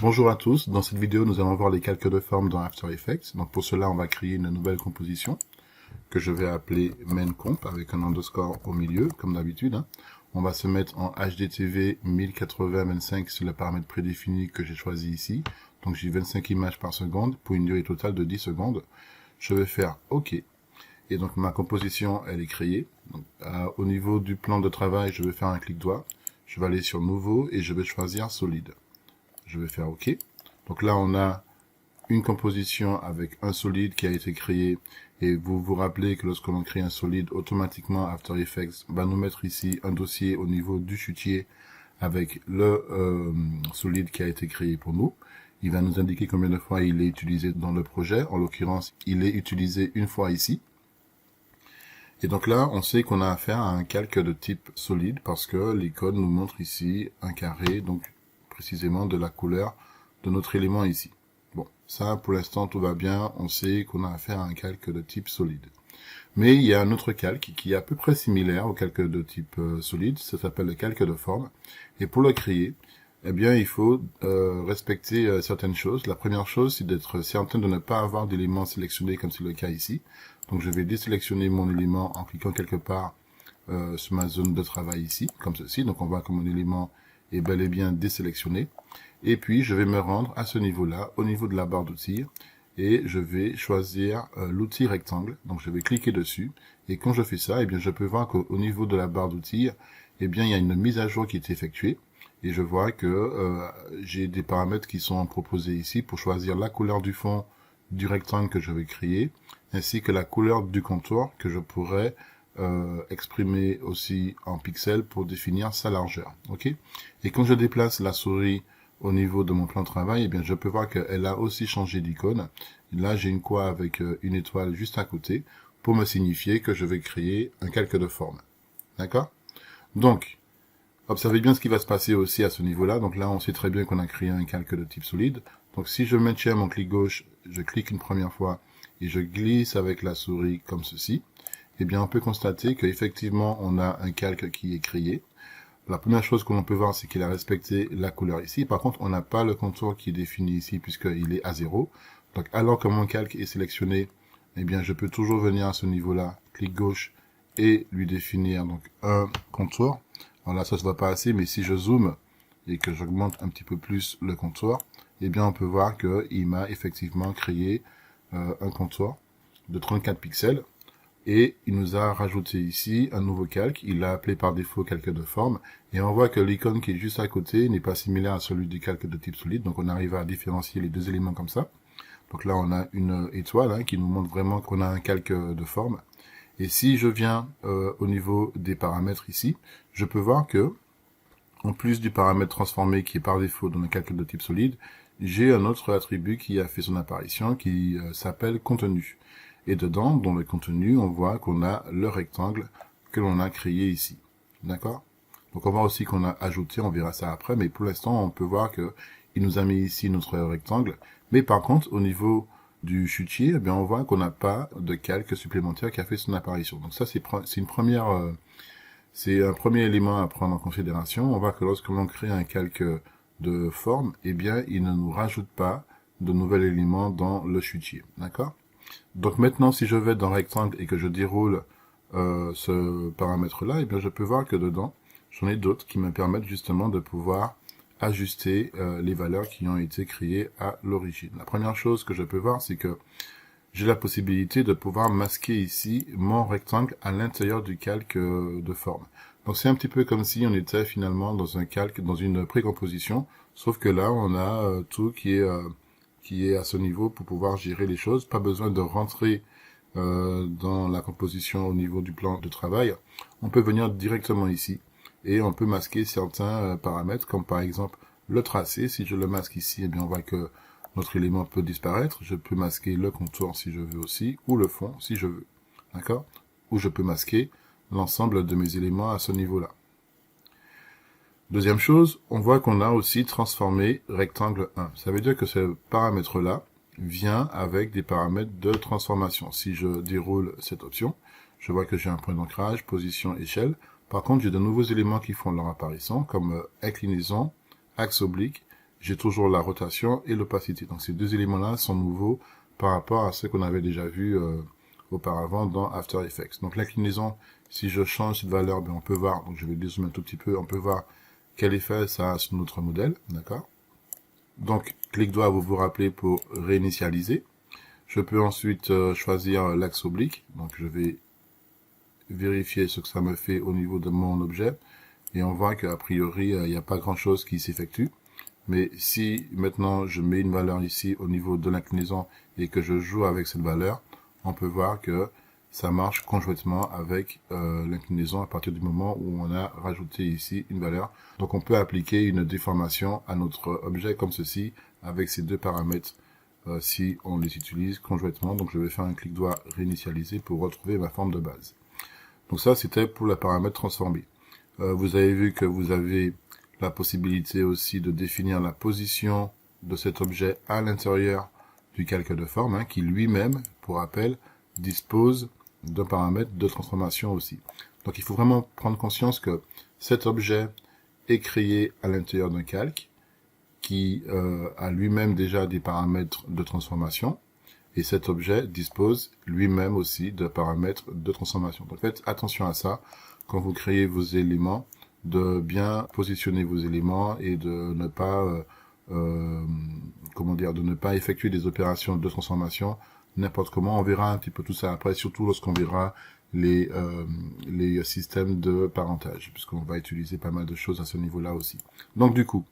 Bonjour à tous, dans cette vidéo nous allons voir les calques de forme dans After Effects. Donc pour cela on va créer une nouvelle composition que je vais appeler mainComp avec un underscore au milieu comme d'habitude. On va se mettre en HDTV 1080-25 sur le paramètre prédéfini que j'ai choisi ici. Donc j'ai 25 images par seconde pour une durée totale de 10 secondes. Je vais faire OK. Et donc ma composition elle est créée. Donc, au niveau du plan de travail je vais faire un clic droit. Je vais aller sur nouveau et je vais choisir solide. Je vais faire OK. Donc là, on a une composition avec un solide qui a été créé. Et vous vous rappelez que lorsque l'on crée un solide, automatiquement After Effects va nous mettre ici un dossier au niveau du chutier avec le solide qui a été créé pour nous. Il va nous indiquer combien de fois il est utilisé dans le projet. En l'occurrence, il est utilisé une fois ici. Et donc là, on sait qu'on a affaire à un calque de type solide parce que l'icône nous montre ici un carré, donc précisément de la couleur de notre élément ici. Bon, ça pour l'instant tout va bien, on sait qu'on a affaire à un calque de type solide. Mais il y a un autre calque qui est à peu près similaire au calque de type solide, ça s'appelle le calque de forme. Et pour le créer, eh bien il faut respecter certaines choses. La première chose, c'est d'être certain de ne pas avoir d'éléments sélectionnés comme c'est le cas ici. Donc je vais désélectionner mon élément en cliquant quelque part sur ma zone de travail ici, comme ceci. Donc on voit que mon élément est bel et bien désélectionné. Et puis je vais me rendre à ce niveau-là, au niveau de la barre d'outils, et je vais choisir l'outil rectangle. Donc je vais cliquer dessus, et quand je fais ça, eh bien je peux voir qu'au niveau de la barre d'outils, eh bien il y a une mise à jour qui est effectuée, et je vois que j'ai des paramètres qui sont proposés ici pour choisir la couleur du fond du rectangle que je vais créer, ainsi que la couleur du contour que je pourrais exprimer aussi en pixels pour définir sa largeur. Ok. Et quand je déplace la souris au niveau de mon plan de travail, eh bien je peux voir qu'elle a aussi changé d'icône. Là j'ai une croix avec une étoile juste à côté pour me signifier que je vais créer un calque de forme. D'accord. Donc observez bien ce qui va se passer aussi à ce niveau-là. Donc là on sait très bien qu'on a créé un calque de type solide. Donc si je maintiens mon clic gauche, je clique une première fois et je glisse avec la souris comme ceci, eh bien on peut constater qu'effectivement on a un calque qui est créé. La première chose que l'on peut voir, c'est qu'il a respecté la couleur ici. Par contre, on n'a pas le contour qui est défini ici puisqu'il est à 0. Donc alors que mon calque est sélectionné, eh bien je peux toujours venir à ce niveau-là, clic gauche et lui définir donc un contour. Alors là ça se voit pas assez, mais si je zoome et que j'augmente un petit peu plus le contour, eh bien on peut voir qu'il m'a effectivement créé un contour de 34 pixels. Et il nous a rajouté ici un nouveau calque, il l'a appelé par défaut calque de forme, et on voit que l'icône qui est juste à côté n'est pas similaire à celui du calque de type solide, donc on arrive à différencier les deux éléments comme ça. Donc là on a une étoile qui nous montre vraiment qu'on a un calque de forme. Et si je viens au niveau des paramètres ici, je peux voir que, en plus du paramètre transformé qui est par défaut dans le calque de type solide, j'ai un autre attribut qui a fait son apparition qui s'appelle contenu. Et dedans, dans le contenu, on voit qu'on a le rectangle que l'on a créé ici. D'accord? Donc on voit aussi qu'on a ajouté, on verra ça après, mais pour l'instant, on peut voir que il nous a mis ici notre rectangle. Mais par contre, au niveau du chutier, eh bien, on voit qu'on n'a pas de calque supplémentaire qui a fait son apparition. Donc ça, c'est une première... c'est un premier élément à prendre en considération. On voit que lorsque l'on crée un calque de forme, eh bien, il ne nous rajoute pas de nouvel élément dans le chutier. D'accord? Donc maintenant, si je vais dans rectangle et que je déroule ce paramètre-là, eh bien, je peux voir que dedans, j'en ai d'autres qui me permettent justement de pouvoir ajuster les valeurs qui ont été créées à l'origine. La première chose que je peux voir, c'est que j'ai la possibilité de pouvoir masquer ici mon rectangle à l'intérieur du calque de forme. Donc c'est un petit peu comme si on était finalement dans un calque, dans une précomposition, sauf que là on a tout qui est à ce niveau pour pouvoir gérer les choses. Pas besoin de rentrer dans la composition au niveau du plan de travail. On peut venir directement ici et on peut masquer certains paramètres, comme par exemple le tracé. Si je le masque ici, eh bien on voit que notre élément peut disparaître. Je peux masquer le contour si je veux aussi, ou le fond si je veux. D'accord? Ou je peux masquer l'ensemble de mes éléments à ce niveau-là. Deuxième chose, on voit qu'on a aussi transformé rectangle 1. Ça veut dire que ce paramètre-là vient avec des paramètres de transformation. Si je déroule cette option, je vois que j'ai un point d'ancrage, position, échelle. Par contre, j'ai de nouveaux éléments qui font leur apparition, comme inclinaison, axe oblique j'ai toujours la rotation et l'opacité. Donc ces deux éléments-là sont nouveaux par rapport à ce qu'on avait déjà vu auparavant dans After Effects. Donc l'inclinaison, si je change cette valeur, ben, on peut voir, donc je vais dézoomer un tout petit peu, on peut voir quel effet ça a sur notre modèle, d'accord? Donc clic droit, vous vous rappelez pour réinitialiser. Je peux ensuite choisir l'axe oblique, donc je vais vérifier ce que ça me fait au niveau de mon objet, et on voit qu'a priori, il n'y a pas grand chose qui s'effectue. Mais si maintenant je mets une valeur ici au niveau de l'inclinaison et que je joue avec cette valeur, on peut voir que ça marche conjointement avec l'inclinaison à partir du moment où on a rajouté ici une valeur. Donc on peut appliquer une déformation à notre objet comme ceci avec ces deux paramètres si on les utilise conjointement. Donc je vais faire un clic droit réinitialiser pour retrouver ma forme de base. Donc ça c'était pour le paramètre transformé. Vous avez vu que vous avez la possibilité aussi de définir la position de cet objet à l'intérieur du calque de forme, hein, qui lui-même, pour rappel, dispose d'un paramètre de transformation aussi. Donc il faut vraiment prendre conscience que cet objet est créé à l'intérieur d'un calque qui a lui-même déjà des paramètres de transformation, et cet objet dispose lui-même aussi de paramètres de transformation. Donc faites attention à ça quand vous créez vos éléments, de bien positionner vos éléments et de ne pas de ne pas effectuer des opérations de transformation n'importe comment. On verra un petit peu tout ça après, surtout lorsqu'on verra les systèmes de parentage, puisqu'on va utiliser pas mal de choses à ce niveau-là aussi. Donc du coup,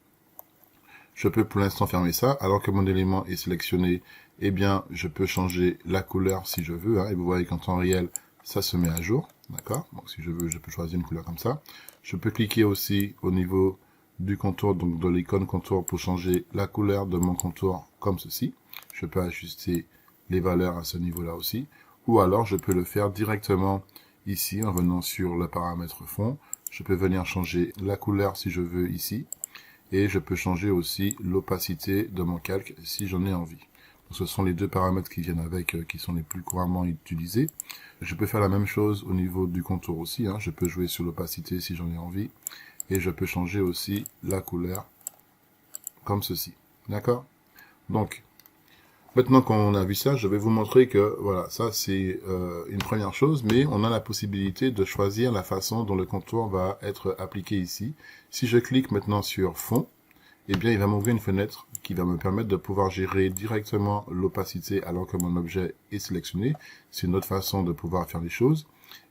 je peux pour l'instant fermer ça, alors que mon élément est sélectionné, eh bien, je peux changer la couleur si je veux, hein, et vous voyez qu'en temps réel, ça se met à jour, d'accord? Donc si je veux, je peux choisir une couleur comme ça. Je peux cliquer aussi au niveau du contour, donc de l'icône contour, pour changer la couleur de mon contour comme ceci. Je peux ajuster les valeurs à ce niveau-là aussi, ou alors je peux le faire directement ici, en venant sur le paramètre fond. Je peux venir changer la couleur si je veux ici, et je peux changer aussi l'opacité de mon calque si j'en ai envie. Donc, ce sont les deux paramètres qui viennent avec, qui sont les plus couramment utilisés. Je peux faire la même chose au niveau du contour aussi, hein. Je peux jouer sur l'opacité si j'en ai envie, et je peux changer aussi la couleur comme ceci, d'accord? Donc, maintenant qu'on a vu ça, je vais vous montrer que, voilà, ça c'est une première chose, mais on a la possibilité de choisir la façon dont le contour va être appliqué ici. Si je clique maintenant sur fond, eh bien il va m'ouvrir une fenêtre qui va me permettre de pouvoir gérer directement l'opacité alors que mon objet est sélectionné. C'est une autre façon de pouvoir faire les choses.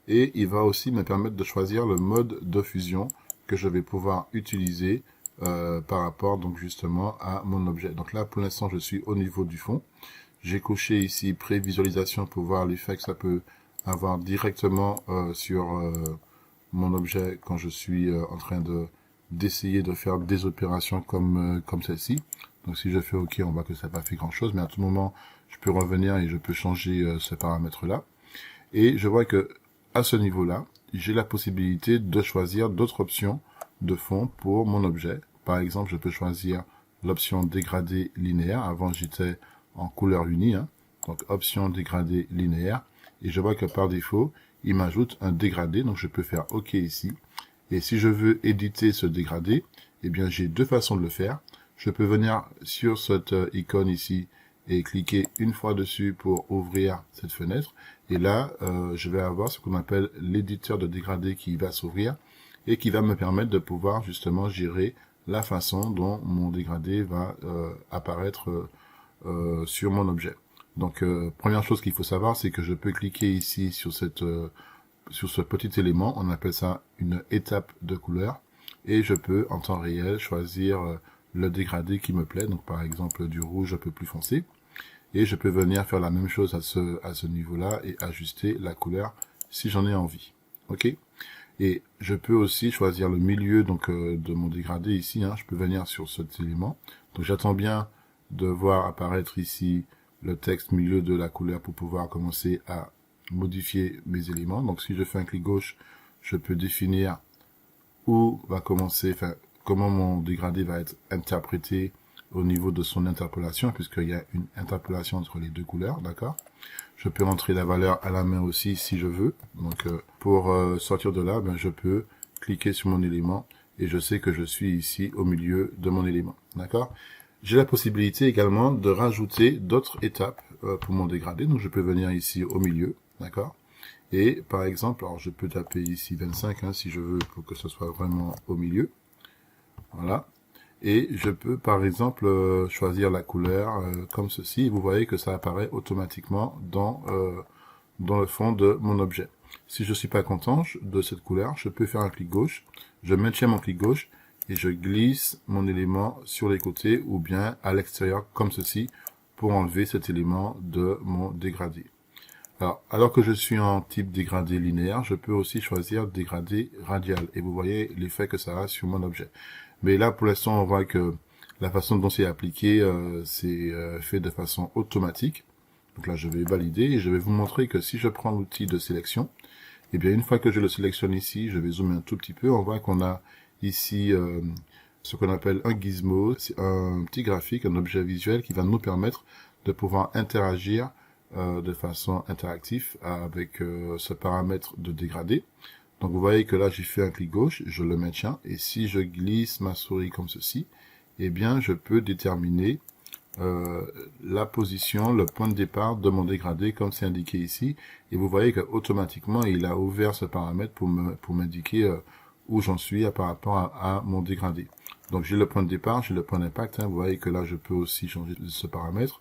Et il va aussi me permettre de choisir le mode de fusion que je vais pouvoir utiliser par rapport donc justement à mon objet. Donc là pour l'instant je suis au niveau du fond. J'ai coché ici prévisualisation pour voir l'effet que ça peut avoir directement sur mon objet quand je suis en train d'essayer de faire des opérations comme celle-ci. Donc si je fais OK, on voit que ça n'a pas fait grand chose, mais à tout moment je peux revenir et je peux changer ce paramètre là. Et je vois que à ce niveau-là, j'ai la possibilité de choisir d'autres options de fond pour mon objet. Par exemple, je peux choisir l'option dégradé linéaire. Avant, j'étais en couleur unie, hein. Donc option dégradé linéaire. Et je vois que par défaut, il m'ajoute un dégradé. Donc je peux faire OK ici. Et si je veux éditer ce dégradé, eh bien j'ai deux façons de le faire. Je peux venir sur cette icône ici et cliquer une fois dessus pour ouvrir cette fenêtre. Et là, je vais avoir ce qu'on appelle l'éditeur de dégradé qui va s'ouvrir et qui va me permettre de pouvoir justement gérer la façon dont mon dégradé va apparaître sur mon objet. Donc, première chose qu'il faut savoir, c'est que je peux cliquer ici sur ce petit élément, on appelle ça une étape de couleur, et je peux en temps réel choisir le dégradé qui me plaît, donc par exemple du rouge un peu plus foncé, et je peux venir faire la même chose à ce niveau-là et ajuster la couleur si j'en ai envie. Ok? Et je peux aussi choisir le milieu donc de mon dégradé ici, hein. Je peux venir sur cet élément. Donc j'attends bien de voir apparaître ici le texte milieu de la couleur pour pouvoir commencer à modifier mes éléments. Donc si je fais un clic gauche, je peux définir où va commencer, enfin comment mon dégradé va être interprété au niveau de son interpolation, puisqu'il y a une interpolation entre les deux couleurs, d'accord? Je peux rentrer la valeur à la main aussi si je veux. Donc pour sortir de là, ben, je peux cliquer sur mon élément et je sais que je suis ici au milieu de mon élément. D'accord? J'ai la possibilité également de rajouter d'autres étapes pour mon dégradé. Donc je peux venir ici au milieu, d'accord? Et par exemple, alors je peux taper ici 25 hein, si je veux pour que ce soit vraiment au milieu. Voilà. Et je peux par exemple choisir la couleur comme ceci. Vous voyez que ça apparaît automatiquement dans le fond de mon objet. Si je suis pas content de cette couleur, je peux faire un clic gauche, je maintiens mon clic gauche et je glisse mon élément sur les côtés ou bien à l'extérieur comme ceci pour enlever cet élément de mon dégradé. Alors que je suis en type dégradé linéaire, je peux aussi choisir dégradé radial et vous voyez l'effet que ça a sur mon objet. Mais là pour l'instant on voit que la façon dont c'est appliqué c'est fait de façon automatique. Donc là je vais valider et je vais vous montrer que si je prends l'outil de sélection, et bien une fois que je le sélectionne ici, je vais zoomer un tout petit peu, on voit qu'on a ici ce qu'on appelle un gizmo, c'est un petit graphique, un objet visuel qui va nous permettre de pouvoir interagir de façon interactive avec ce paramètre de dégradé. Donc vous voyez que là j'ai fait un clic gauche, je le maintiens, et si je glisse ma souris comme ceci, eh bien je peux déterminer la position, le point de départ de mon dégradé comme c'est indiqué ici, et vous voyez que automatiquement il a ouvert ce paramètre pour m'indiquer où j'en suis par rapport à mon dégradé. Donc j'ai le point de départ, j'ai le point d'impact, hein, vous voyez que là je peux aussi changer ce paramètre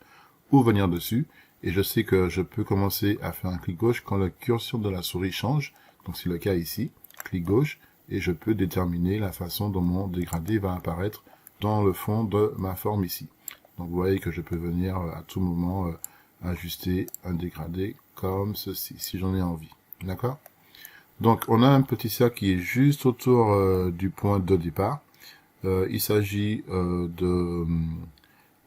ou venir dessus, et je sais que je peux commencer à faire un clic gauche quand le curseur de la souris change, donc c'est le cas ici, clic gauche, et je peux déterminer la façon dont mon dégradé va apparaître dans le fond de ma forme ici. Donc vous voyez que je peux venir à tout moment ajuster un dégradé comme ceci, si j'en ai envie. D'accord? Donc on a un petit cercle qui est juste autour du point de départ. Il s'agit de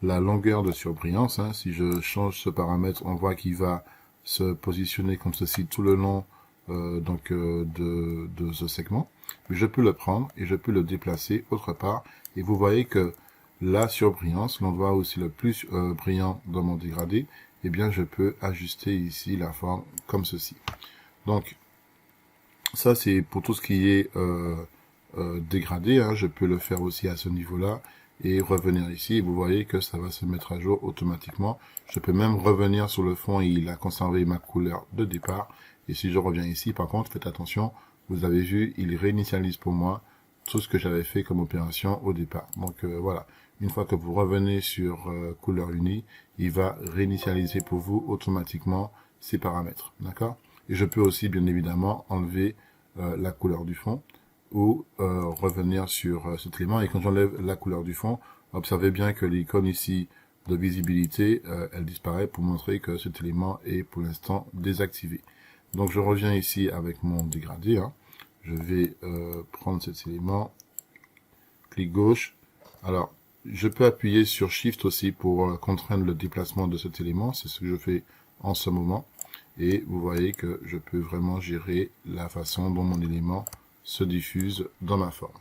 la longueur de surbrillance. Hein. Si je change ce paramètre, on voit qu'il va se positionner comme ceci tout le long de ce segment. Mais je peux le prendre et je peux le déplacer autre part. Et vous voyez que la surbrillance, l'endroit aussi le plus brillant dans mon dégradé, eh bien je peux ajuster ici la forme comme ceci. Donc ça c'est pour tout ce qui est dégradé, hein. Je peux le faire aussi à ce niveau-là et revenir ici, et vous voyez que ça va se mettre à jour automatiquement. Je peux même revenir sur le fond et il a conservé ma couleur de départ. Et si je reviens ici, par contre, faites attention, vous avez vu, il réinitialise pour moi tout ce que j'avais fait comme opération au départ. Donc voilà, une fois que vous revenez sur couleur unie, il va réinitialiser pour vous automatiquement ces paramètres, d'accord? Et je peux aussi bien évidemment enlever la couleur du fond ou revenir sur cet élément. Et quand j'enlève la couleur du fond, observez bien que l'icône ici de visibilité, elle disparaît pour montrer que cet élément est pour l'instant désactivé. Donc je reviens ici avec mon dégradé, hein. Je vais prendre cet élément, clic gauche. Alors, je peux appuyer sur Shift aussi pour contraindre le déplacement de cet élément. C'est ce que je fais en ce moment. Et vous voyez que je peux vraiment gérer la façon dont mon élément se diffuse dans ma forme.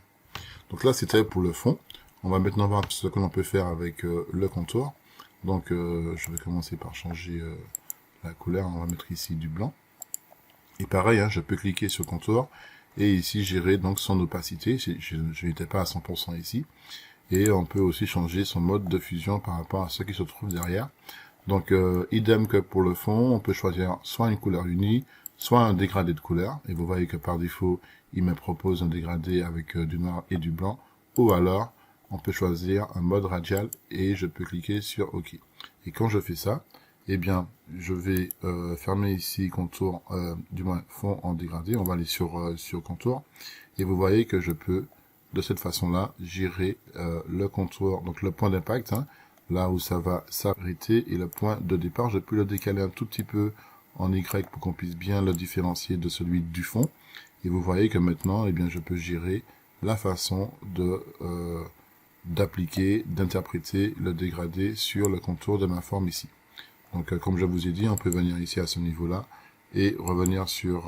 Donc là, c'était pour le fond. On va maintenant voir ce que l'on peut faire avec le contour. Donc, je vais commencer par changer la couleur. On va mettre ici du blanc. Et pareil, hein, je peux cliquer sur contour et ici gérer donc son opacité. Je n'étais pas à 100% ici. Et on peut aussi changer son mode de fusion par rapport à ce qui se trouve derrière. Donc idem que pour le fond, on peut choisir soit une couleur unie, soit un dégradé de couleur. Et vous voyez que par défaut, il me propose un dégradé avec du noir et du blanc. Ou alors, on peut choisir un mode radial et je peux cliquer sur OK. Et quand je fais ça, eh bien, je vais fermer ici contour, du moins fond en dégradé. On va aller sur contour. Et vous voyez que je peux, de cette façon-là, gérer le contour, donc le point d'impact, hein, là où ça va s'arrêter, et le point de départ, je peux le décaler un tout petit peu en Y pour qu'on puisse bien le différencier de celui du fond. Et vous voyez que maintenant, eh bien, je peux gérer la façon de d'appliquer, d'interpréter le dégradé sur le contour de ma forme ici. Donc, comme je vous ai dit, on peut venir ici à ce niveau-là et revenir sur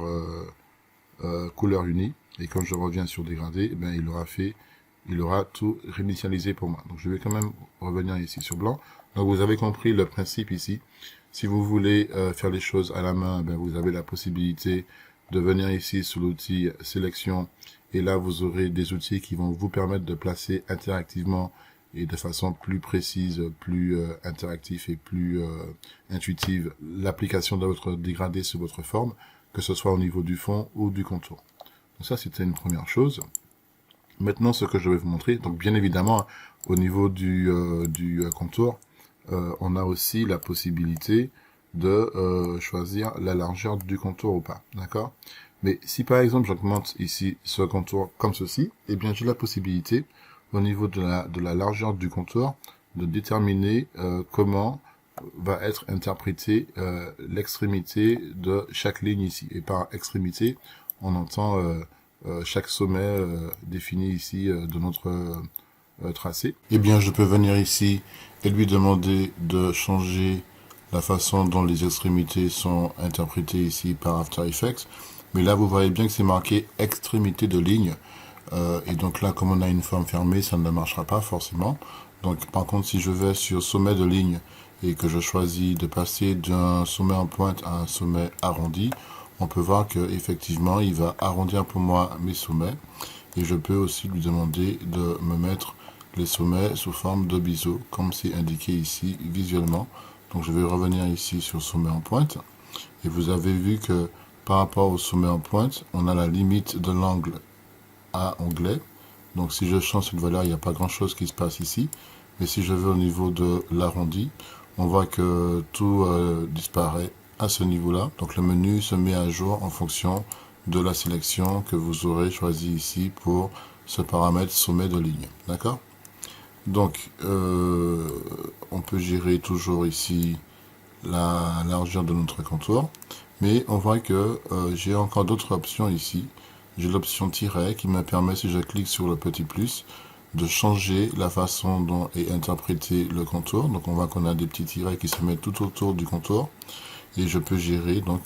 couleur unie. Et quand je reviens sur dégradé, eh bien, il aura tout réinitialisé pour moi. Donc je vais quand même revenir ici sur blanc. Donc vous avez compris le principe ici. Si vous voulez faire les choses à la main, ben, vous avez la possibilité de venir ici sous l'outil sélection Et là, vous aurez des outils qui vont vous permettre de placer interactivement et de façon plus précise, plus interactive et plus intuitive l'application de votre dégradé sur votre forme, que ce soit au niveau du fond ou du contour. Donc ça, c'était une première chose. Maintenant, ce que je vais vous montrer, donc bien évidemment, au niveau du contour, on a aussi la possibilité de choisir la largeur du contour ou pas, d'accord? Mais si par exemple j'augmente ici ce contour comme ceci, eh bien j'ai la possibilité, au niveau de la largeur du contour, de déterminer comment va être interprétée l'extrémité de chaque ligne ici. Et par extrémité, on entend chaque sommet défini ici de notre tracé. Eh bien, je peux venir ici et lui demander de changer la façon dont les extrémités sont interprétées ici par After Effects. Mais là, vous voyez bien que c'est marqué extrémité de ligne. Et donc là, comme on a une forme fermée, ça ne marchera pas forcément. Donc, par contre, si je vais sur sommet de ligne et que je choisis de passer d'un sommet en pointe à un sommet arrondi, on peut voir que effectivement, il va arrondir pour moi mes sommets. Et je peux aussi lui demander de me mettre les sommets sous forme de biseau, comme c'est indiqué ici visuellement. Donc je vais revenir ici sur sommet en pointe. Et vous avez vu que par rapport au sommet en pointe, on a la limite de l'angle à onglet. Donc si je change cette valeur, il n'y a pas grand chose qui se passe ici. Mais si je vais au niveau de l'arrondi, on voit que tout disparaît à ce niveau-là. Donc le menu se met à jour en fonction de la sélection que vous aurez choisi ici pour ce paramètre sommet de ligne. D'accord? Donc, on peut gérer toujours ici la largeur de notre contour. Mais on voit que j'ai encore d'autres options ici. J'ai l'option tiret qui me permet, si je clique sur le petit plus, de changer la façon dont est interprété le contour. Donc on voit qu'on a des petits tirets qui se mettent tout autour du contour. Et je peux gérer donc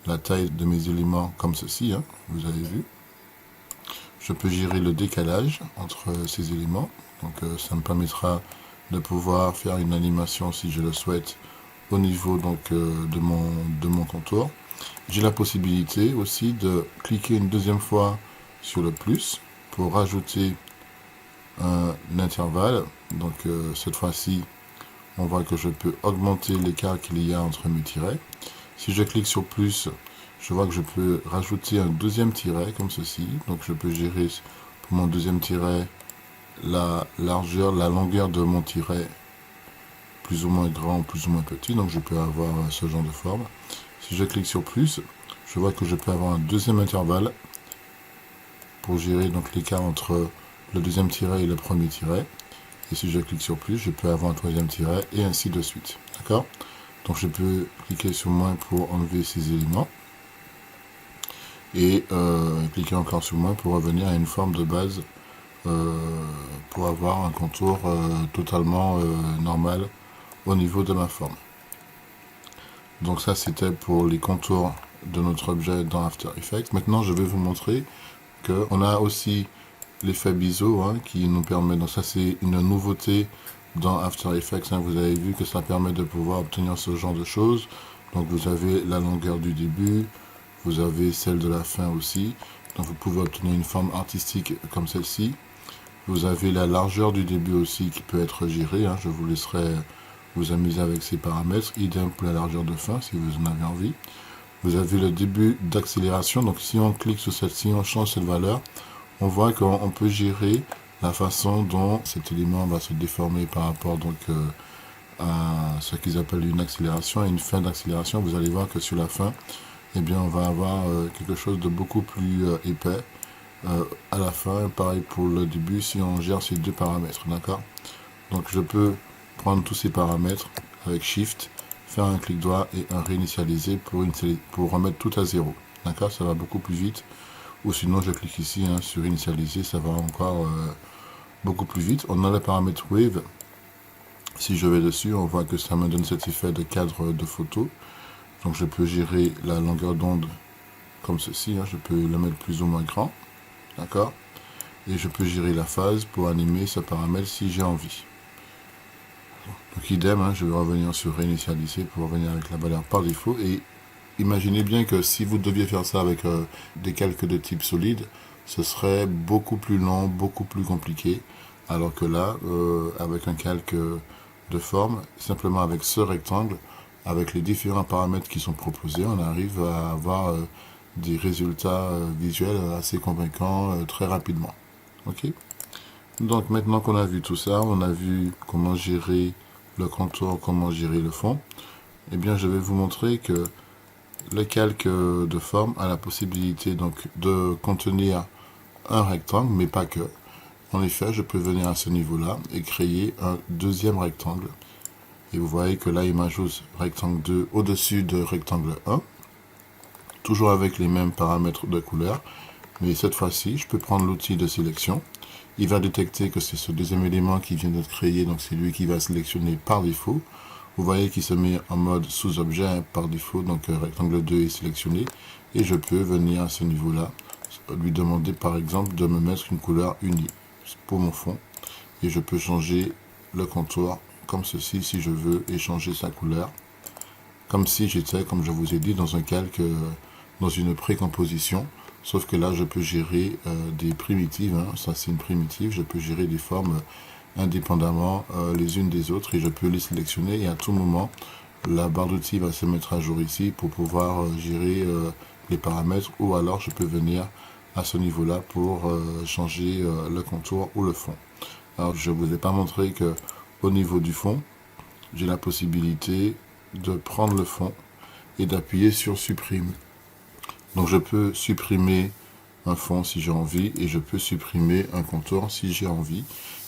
la taille de mes éléments comme ceci, hein, vous avez vu. Je peux gérer le décalage entre ces éléments. Donc ça me permettra de pouvoir faire une animation si je le souhaite au niveau donc de mon contour. J'ai la possibilité aussi de cliquer une deuxième fois sur le plus pour rajouter un intervalle. Donc cette fois-ci, on voit que je peux augmenter l'écart qu'il y a entre mes tirets. Si je clique sur plus, je vois que je peux rajouter un deuxième tiret comme ceci. Donc je peux gérer pour mon deuxième tiret la largeur, la longueur de mon tiret, plus ou moins grand, plus ou moins petit. Donc je peux avoir ce genre de forme. Si je clique sur plus, je vois que je peux avoir un deuxième intervalle pour gérer donc l'écart entre le deuxième tiret et le premier tiret. Et si je clique sur plus, je peux avoir un troisième tiret et ainsi de suite. D'accord? Donc je peux cliquer sur moins pour enlever ces éléments. Et cliquer encore sur moins pour revenir à une forme de base pour avoir un contour totalement normal au niveau de ma forme. Donc ça c'était pour les contours de notre objet dans After Effects. Maintenant je vais vous montrer qu'on a aussi l'effet biseau hein, qui nous permet, donc ça c'est une nouveauté dans After Effects, hein, vous avez vu que ça permet de pouvoir obtenir ce genre de choses. Donc vous avez la longueur du début, vous avez celle de la fin aussi, donc vous pouvez obtenir une forme artistique comme celle-ci. Vous avez la largeur du début aussi qui peut être gérée, hein, je vous laisserai vous amuser avec ces paramètres, idem pour la largeur de fin si vous en avez envie. Vous avez le début d'accélération, donc si on clique sur celle-ci, on change cette valeur, on voit qu'on peut gérer la façon dont cet élément va se déformer par rapport donc à ce qu'ils appellent une accélération et une fin d'accélération. Vous allez voir que sur la fin, eh bien, on va avoir quelque chose de beaucoup plus épais à la fin. Pareil pour le début si on gère ces deux paramètres, d'accord? Donc je peux prendre tous ces paramètres avec Shift, faire un clic droit et un réinitialiser pour remettre tout à zéro, d'accord? Ça va beaucoup plus vite. Ou sinon je clique ici hein, sur initialiser, ça va encore beaucoup plus vite. On a le paramètre wave. Si je vais dessus, on voit que ça me donne cet effet de cadre de photo. Donc je peux gérer la longueur d'onde comme ceci, hein. Je peux le mettre plus ou moins grand, d'accord? Et je peux gérer la phase pour animer ce paramètre si j'ai envie. Donc idem, hein, je vais revenir sur réinitialiser pour revenir avec la valeur par défaut. Et imaginez bien que si vous deviez faire ça avec des calques de type solide, ce serait beaucoup plus long, beaucoup plus compliqué. Alors que là, avec un calque de forme, simplement avec ce rectangle, avec les différents paramètres qui sont proposés, on arrive à avoir des résultats visuels assez convaincants très rapidement. Ok. Donc maintenant qu'on a vu tout ça, on a vu comment gérer le contour, comment gérer le fond, eh bien je vais vous montrer que le calque de forme a la possibilité donc de contenir un rectangle, mais pas que. En effet, je peux venir à ce niveau-là et créer un deuxième rectangle. Et vous voyez que là, il m'ajoute rectangle 2 au-dessus de rectangle 1, toujours avec les mêmes paramètres de couleur. Mais cette fois-ci, je peux prendre l'outil de sélection. Il va détecter que c'est ce deuxième élément qui vient d'être créé, donc c'est lui qui va sélectionner par défaut. Vous voyez qu'il se met en mode sous-objet par défaut, donc rectangle 2 est sélectionné. Et je peux venir à ce niveau-là, lui demander par exemple de me mettre une couleur unie pour mon fond. Et je peux changer le contour comme ceci si je veux et changer sa couleur. Comme si j'étais, comme je vous ai dit, dans un calque, dans une précomposition. Sauf que là, je peux gérer des primitives. Hein. Ça, c'est une primitive. Je peux gérer des formes indépendamment les unes des autres et je peux les sélectionner. Et à tout moment, la barre d'outils va se mettre à jour ici pour pouvoir gérer les paramètres. Ou alors, je peux venir à ce niveau-là pour changer le contour ou le fond. Alors, je ne vous ai pas montré que au niveau du fond, j'ai la possibilité de prendre le fond et d'appuyer sur supprime. Donc je peux supprimer un fond si j'ai envie et je peux supprimer un contour si j'ai envie.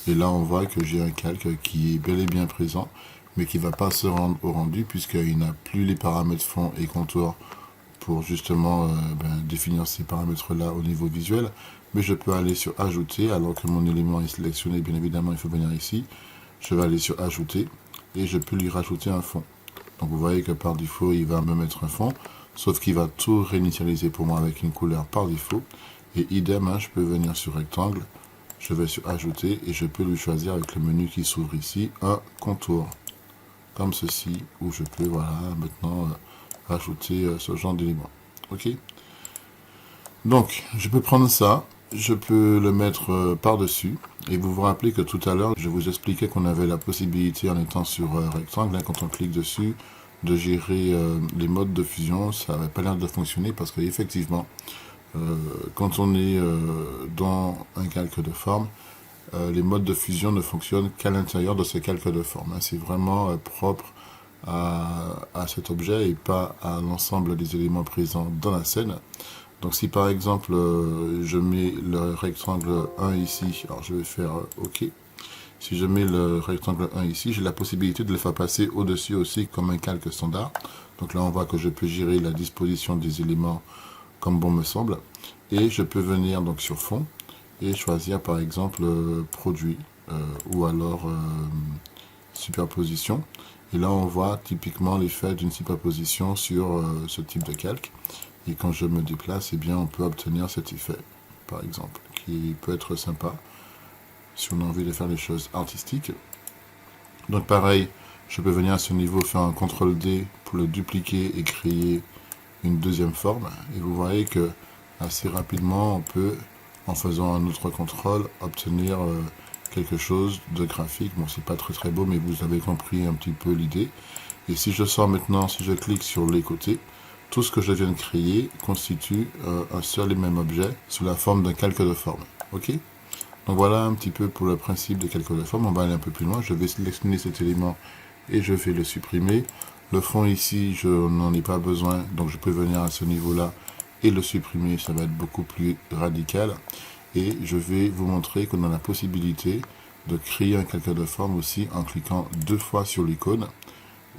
Et là on voit que j'ai un calque qui est bel et bien présent mais qui ne va pas se rendre au rendu puisqu'il n'a plus les paramètres fond et contour pour justement définir ces paramètres là au niveau visuel. Mais je peux aller sur ajouter alors que mon élément est sélectionné. Bien évidemment il faut venir ici. Je vais aller sur ajouter et je peux lui rajouter un fond. Donc vous voyez que par défaut il va me mettre un fond. Sauf qu'il va tout réinitialiser pour moi avec une couleur par défaut. Et idem, hein, je peux venir sur rectangle, je vais sur ajouter et je peux lui choisir avec le menu qui s'ouvre ici un contour. Comme ceci, où je peux voilà maintenant rajouter ce genre d'éléments. Ok. Donc, je peux prendre ça, je peux le mettre par-dessus. Et vous vous rappelez que tout à l'heure, je vous expliquais qu'on avait la possibilité en étant sur rectangle, hein, quand on clique dessus, de gérer les modes de fusion. Ça n'avait pas l'air de fonctionner parce qu'effectivement, quand on est dans un calque de forme, les modes de fusion ne fonctionnent qu'à l'intérieur de ce calque de forme. Hein. C'est vraiment propre à cet objet et pas à l'ensemble des éléments présents dans la scène. Donc si par exemple je mets le rectangle 1 ici, alors je vais faire OK. Si je mets le rectangle 1 ici, j'ai la possibilité de le faire passer au-dessus aussi comme un calque standard. Donc là, on voit que je peux gérer la disposition des éléments comme bon me semble. Et je peux venir donc sur fond et choisir par exemple produit ou alors superposition. Et là, on voit typiquement l'effet d'une superposition sur ce type de calque. Et quand je me déplace, eh bien, on peut obtenir cet effet, par exemple, qui peut être sympa si on a envie de faire des choses artistiques. Donc pareil, je peux venir à ce niveau faire un CTRL-D pour le dupliquer et créer une deuxième forme. Et vous voyez que assez rapidement, on peut, en faisant un autre contrôle, obtenir quelque chose de graphique. Bon, c'est pas très beau, mais vous avez compris un petit peu l'idée. Et si je sors maintenant, si je clique sur les côtés, tout ce que je viens de créer constitue un seul et même objet sous la forme d'un calque de forme. Ok ? Donc voilà un petit peu pour le principe de calque de forme. On va aller un peu plus loin. Je vais sélectionner cet élément et je vais le supprimer. Le fond ici, je n'en ai pas besoin, donc je peux venir à ce niveau-là et le supprimer. Ça va être beaucoup plus radical. Et je vais vous montrer qu'on a la possibilité de créer un calque de forme aussi en cliquant 2 fois sur l'icône.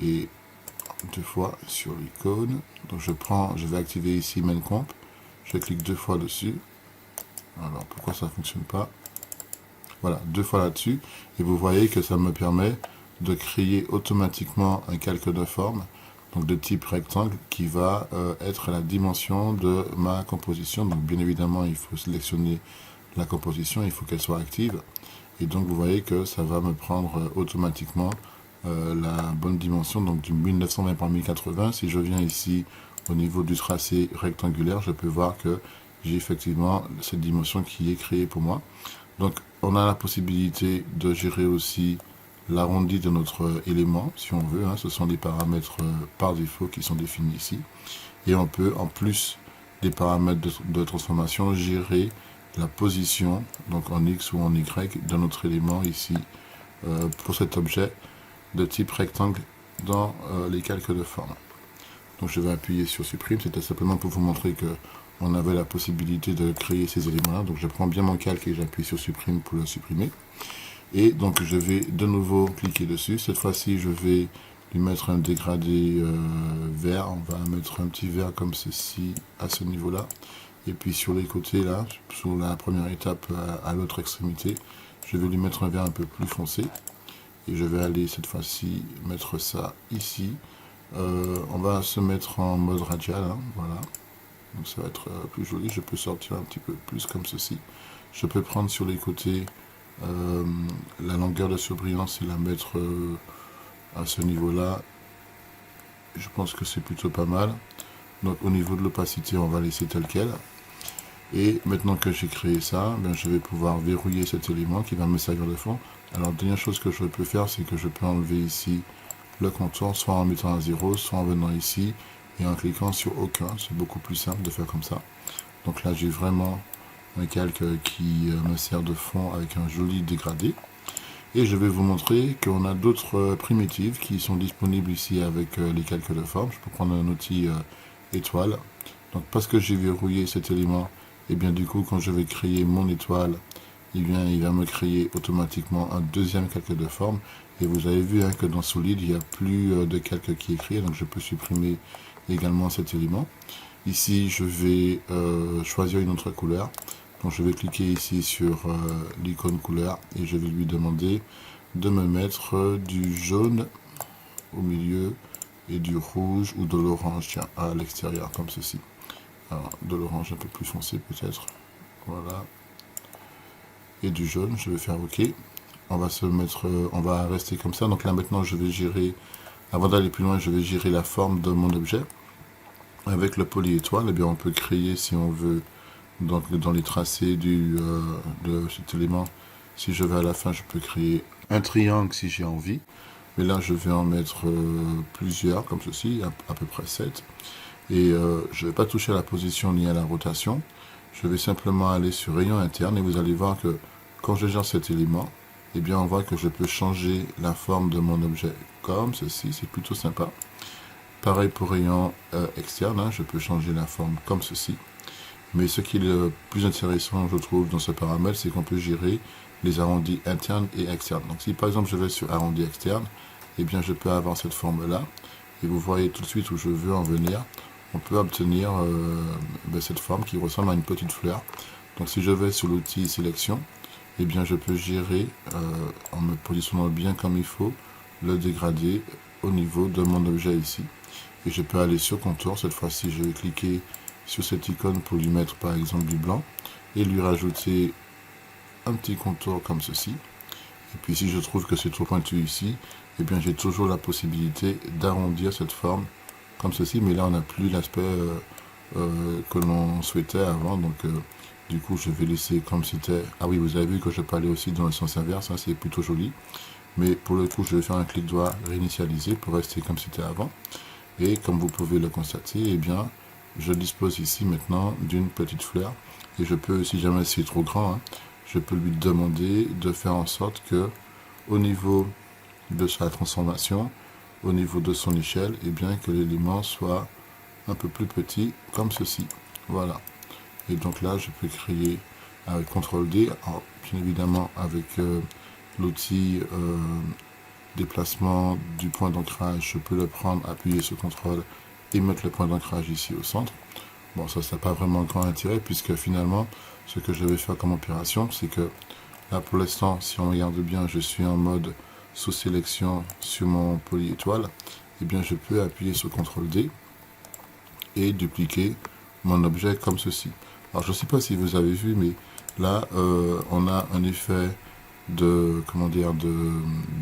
Et 2 fois sur l'icône. Donc je vais activer ici Main Comp. Je clique 2 fois dessus. Alors pourquoi ça ne fonctionne pas? Voilà, 2 fois là-dessus. Et vous voyez que ça me permet de créer automatiquement un calque de forme, donc de type rectangle, qui va être la dimension de ma composition. Donc bien évidemment, il faut sélectionner la composition, il faut qu'elle soit active. Et donc vous voyez que ça va me prendre automatiquement la bonne dimension, donc du 1920 par 1080. Si je viens ici au niveau du tracé rectangulaire, je peux voir que j'ai effectivement cette dimension qui est créée pour moi. Donc on a la possibilité de gérer aussi l'arrondi de notre élément, si on veut, hein. Ce sont des paramètres par défaut qui sont définis ici. Et on peut, en plus des paramètres de transformation, gérer la position, donc en X ou en Y, de notre élément ici, pour cet objet de type rectangle dans les calques de forme. Donc je vais appuyer sur supprime, c'était simplement pour vous montrer que on avait la possibilité de créer ces éléments-là. Donc je prends bien mon calque et j'appuie sur supprime pour le supprimer. Et donc je vais de nouveau cliquer dessus. Cette fois-ci, je vais lui mettre un dégradé vert. On va mettre un petit vert comme ceci à ce niveau-là. Et puis sur les côtés là, sur la première étape à l'autre extrémité, je vais lui mettre un vert un peu plus foncé. Et je vais aller cette fois-ci mettre ça ici. On va se mettre en mode radial, hein, voilà. Donc ça va être plus joli. Je peux sortir un petit peu plus comme ceci. Je peux prendre sur les côtés la longueur de surbrillance et la mettre à ce niveau-là. Je pense que c'est plutôt pas mal. Donc au niveau de l'opacité, on va laisser tel quel. Et maintenant que j'ai créé ça, ben, je vais pouvoir verrouiller cet élément qui va me servir de fond. Alors, la dernière chose que je peux faire, c'est que je peux enlever ici le contour, soit en mettant un 0, soit en venant ici et en cliquant sur aucun. C'est beaucoup plus simple de faire comme ça. Donc là, j'ai vraiment un calque qui me sert de fond avec un joli dégradé. Et je vais vous montrer qu'on a d'autres primitives qui sont disponibles ici avec les calques de forme. Je peux prendre un outil étoile. Donc parce que j'ai verrouillé cet élément, et bien du coup quand je vais créer mon étoile, et bien il va me créer automatiquement un deuxième calque de forme. Et vous avez vu hein, que dans Solid, il n'y a plus de calque qui est créé, donc je peux supprimer également cet élément. Ici, je vais choisir une autre couleur. Donc je vais cliquer ici sur l'icône couleur et je vais lui demander de me mettre du jaune au milieu et du rouge ou de l'orange, tiens, à l'extérieur, comme ceci. Alors, de l'orange un peu plus foncé peut-être, voilà. Et du jaune, je vais faire OK. On va se mettre, on va rester comme ça. Donc là maintenant, je vais gérer, avant d'aller plus loin, je vais gérer la forme de mon objet. Avec le polyétoile, eh bien, on peut créer, si on veut, donc dans les tracés de cet élément, si je vais à la fin, je peux créer un triangle si j'ai envie. Mais là, je vais en mettre plusieurs, comme ceci, à peu près 7. Et je ne vais pas toucher à la position ni à la rotation. Je vais simplement aller sur rayon interne et vous allez voir que quand je gère cet élément, eh bien, on voit que je peux changer la forme de mon objet comme ceci. C'est plutôt sympa. Pareil pour rayon externe, hein, je peux changer la forme comme ceci. Mais ce qui est le plus intéressant, je trouve, dans ce paramètre, c'est qu'on peut gérer les arrondis internes et externes. Donc si par exemple je vais sur arrondi externe, eh bien je peux avoir cette forme-là. Et vous voyez tout de suite où je veux en venir. On peut obtenir cette forme qui ressemble à une petite fleur. Donc si je vais sur l'outil sélection, eh bien je peux gérer, en me positionnant bien comme il faut, le dégradé au niveau de mon objet ici. Et je peux aller sur contour. Cette fois-ci, je vais cliquer sur cette icône pour lui mettre par exemple du blanc et lui rajouter un petit contour comme ceci. Et puis si je trouve que c'est trop pointu ici, eh bien j'ai toujours la possibilité d'arrondir cette forme comme ceci, mais là on n'a plus l'aspect que l'on souhaitait avant, donc du coup je vais laisser comme c'était. Ah oui, vous avez vu que je peux aller aussi dans le sens inverse, hein, c'est plutôt joli, mais pour le coup je vais faire un clic droit réinitialiser pour rester comme c'était avant. Et comme vous pouvez le constater, eh bien je dispose ici maintenant d'une petite fleur, et je peux, si jamais c'est trop grand, hein, je peux lui demander de faire en sorte que au niveau de sa transformation, au niveau de son échelle, et bien que l'élément soit un peu plus petit comme ceci. Voilà. Et donc là, je peux créer avec CTRL D, alors, bien évidemment avec l'outil déplacement du point d'ancrage, je peux le prendre, appuyer sur CTRL et mettre le point d'ancrage ici au centre. Bon, ça n'a pas vraiment grand intérêt puisque finalement, ce que je vais faire comme opération, c'est que là pour l'instant, si on regarde bien, je suis en mode sous sélection sur mon polyétoile. Et bien je peux appuyer sur CTRL D et dupliquer mon objet comme ceci. Alors je ne sais pas si vous avez vu, mais là on a un effet de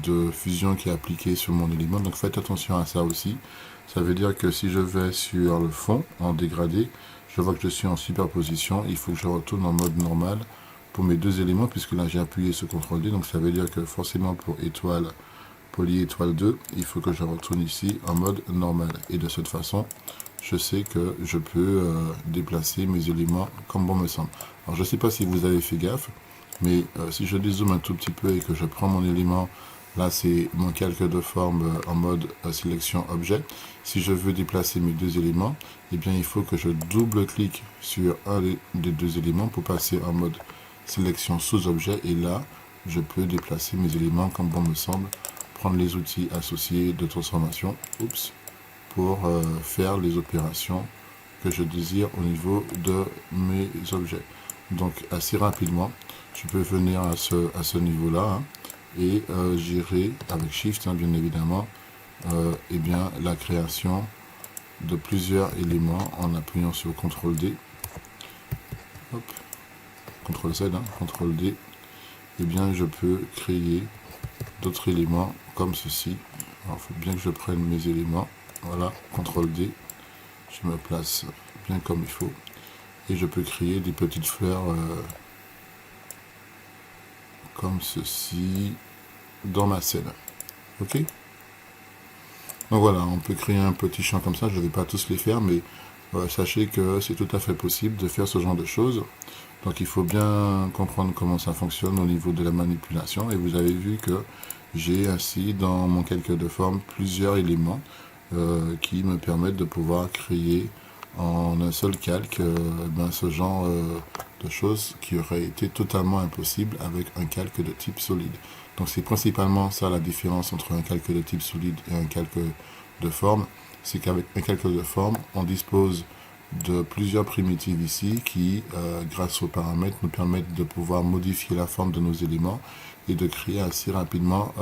de fusion qui est appliqué sur mon élément. Donc faites attention à ça aussi. Ça veut dire que si je vais sur le fond en dégradé, je vois que je suis en superposition, il faut que je retourne en mode normal pour mes deux éléments, puisque là j'ai appuyé sur CTRL D, donc ça veut dire que forcément pour étoile, poly étoile 2, il faut que je retourne ici en mode normal. Et de cette façon, je sais que je peux déplacer mes éléments comme bon me semble. Alors je ne sais pas si vous avez fait gaffe, mais si je dézoome un tout petit peu et que je prends mon élément, là c'est mon calque de forme en mode sélection objet. Si je veux déplacer mes deux éléments, eh bien il faut que je double-clique sur un des deux éléments pour passer en mode sélection sous objet, et là je peux déplacer mes éléments comme bon me semble, prendre les outils associés de transformation, pour faire les opérations que je désire au niveau de mes objets. Donc assez rapidement, tu peux venir à ce niveau-là, hein, et gérer avec Shift, hein, bien évidemment, et bien la création de plusieurs éléments en appuyant sur CTRL D. Hop, CTRL Z, hein, CTRL D. Et bien je peux créer d'autres éléments comme ceci. Alors il faut bien que je prenne mes éléments. Voilà, CTRL D. Je me place bien comme il faut. Et je peux créer des petites fleurs comme ceci dans ma scène. Ok? Donc voilà, on peut créer un petit champ comme ça. Je ne vais pas tous les faire, mais sachez que c'est tout à fait possible de faire ce genre de choses. Donc il faut bien comprendre comment ça fonctionne au niveau de la manipulation. Et vous avez vu que j'ai ainsi dans mon calque de forme plusieurs éléments qui me permettent de pouvoir créer en un seul calque ce genre de choses qui aurait été totalement impossible avec un calque de type solide. Donc c'est principalement ça la différence entre un calque de type solide et un calque de forme. C'est qu'avec un calque de forme, on dispose de plusieurs primitives ici qui, grâce aux paramètres, nous permettent de pouvoir modifier la forme de nos éléments et de créer assez rapidement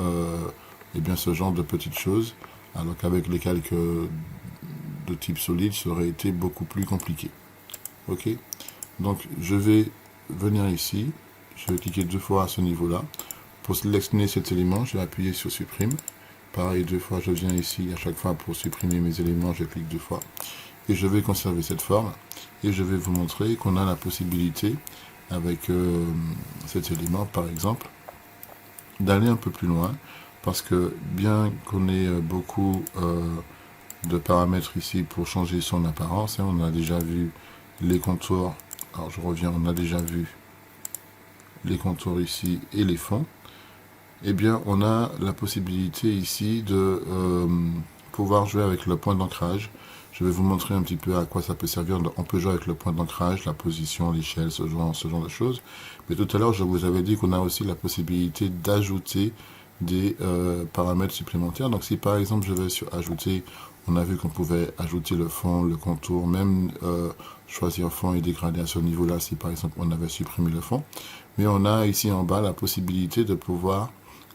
ce genre de petites choses, alors qu'avec les calques de type solide, ça aurait été beaucoup plus compliqué. Ok, donc je vais venir ici, je vais cliquer deux fois à ce niveau-là. Pour sélectionner cet élément, je vais appuyer sur supprime. Pareil, deux fois, je viens ici, à chaque fois pour supprimer mes éléments, je clique deux fois. Et je vais conserver cette forme. Et je vais vous montrer qu'on a la possibilité, avec cet élément par exemple, d'aller un peu plus loin. Parce que bien qu'on ait beaucoup de paramètres ici pour changer son apparence, hein, on a déjà vu les contours. Alors je reviens, on a déjà vu les contours ici et les fonds. Eh bien, on a la possibilité ici de pouvoir jouer avec le point d'ancrage. Je vais vous montrer un petit peu à quoi ça peut servir. On peut jouer avec le point d'ancrage, la position, l'échelle, ce genre de choses. Mais tout à l'heure, je vous avais dit qu'on a aussi la possibilité d'ajouter des paramètres supplémentaires. Donc, si par exemple, je vais sur ajouter, on a vu qu'on pouvait ajouter le fond, le contour, même choisir fond et dégradé à ce niveau-là, si par exemple, on avait supprimé le fond. Mais on a ici en bas la possibilité de pouvoir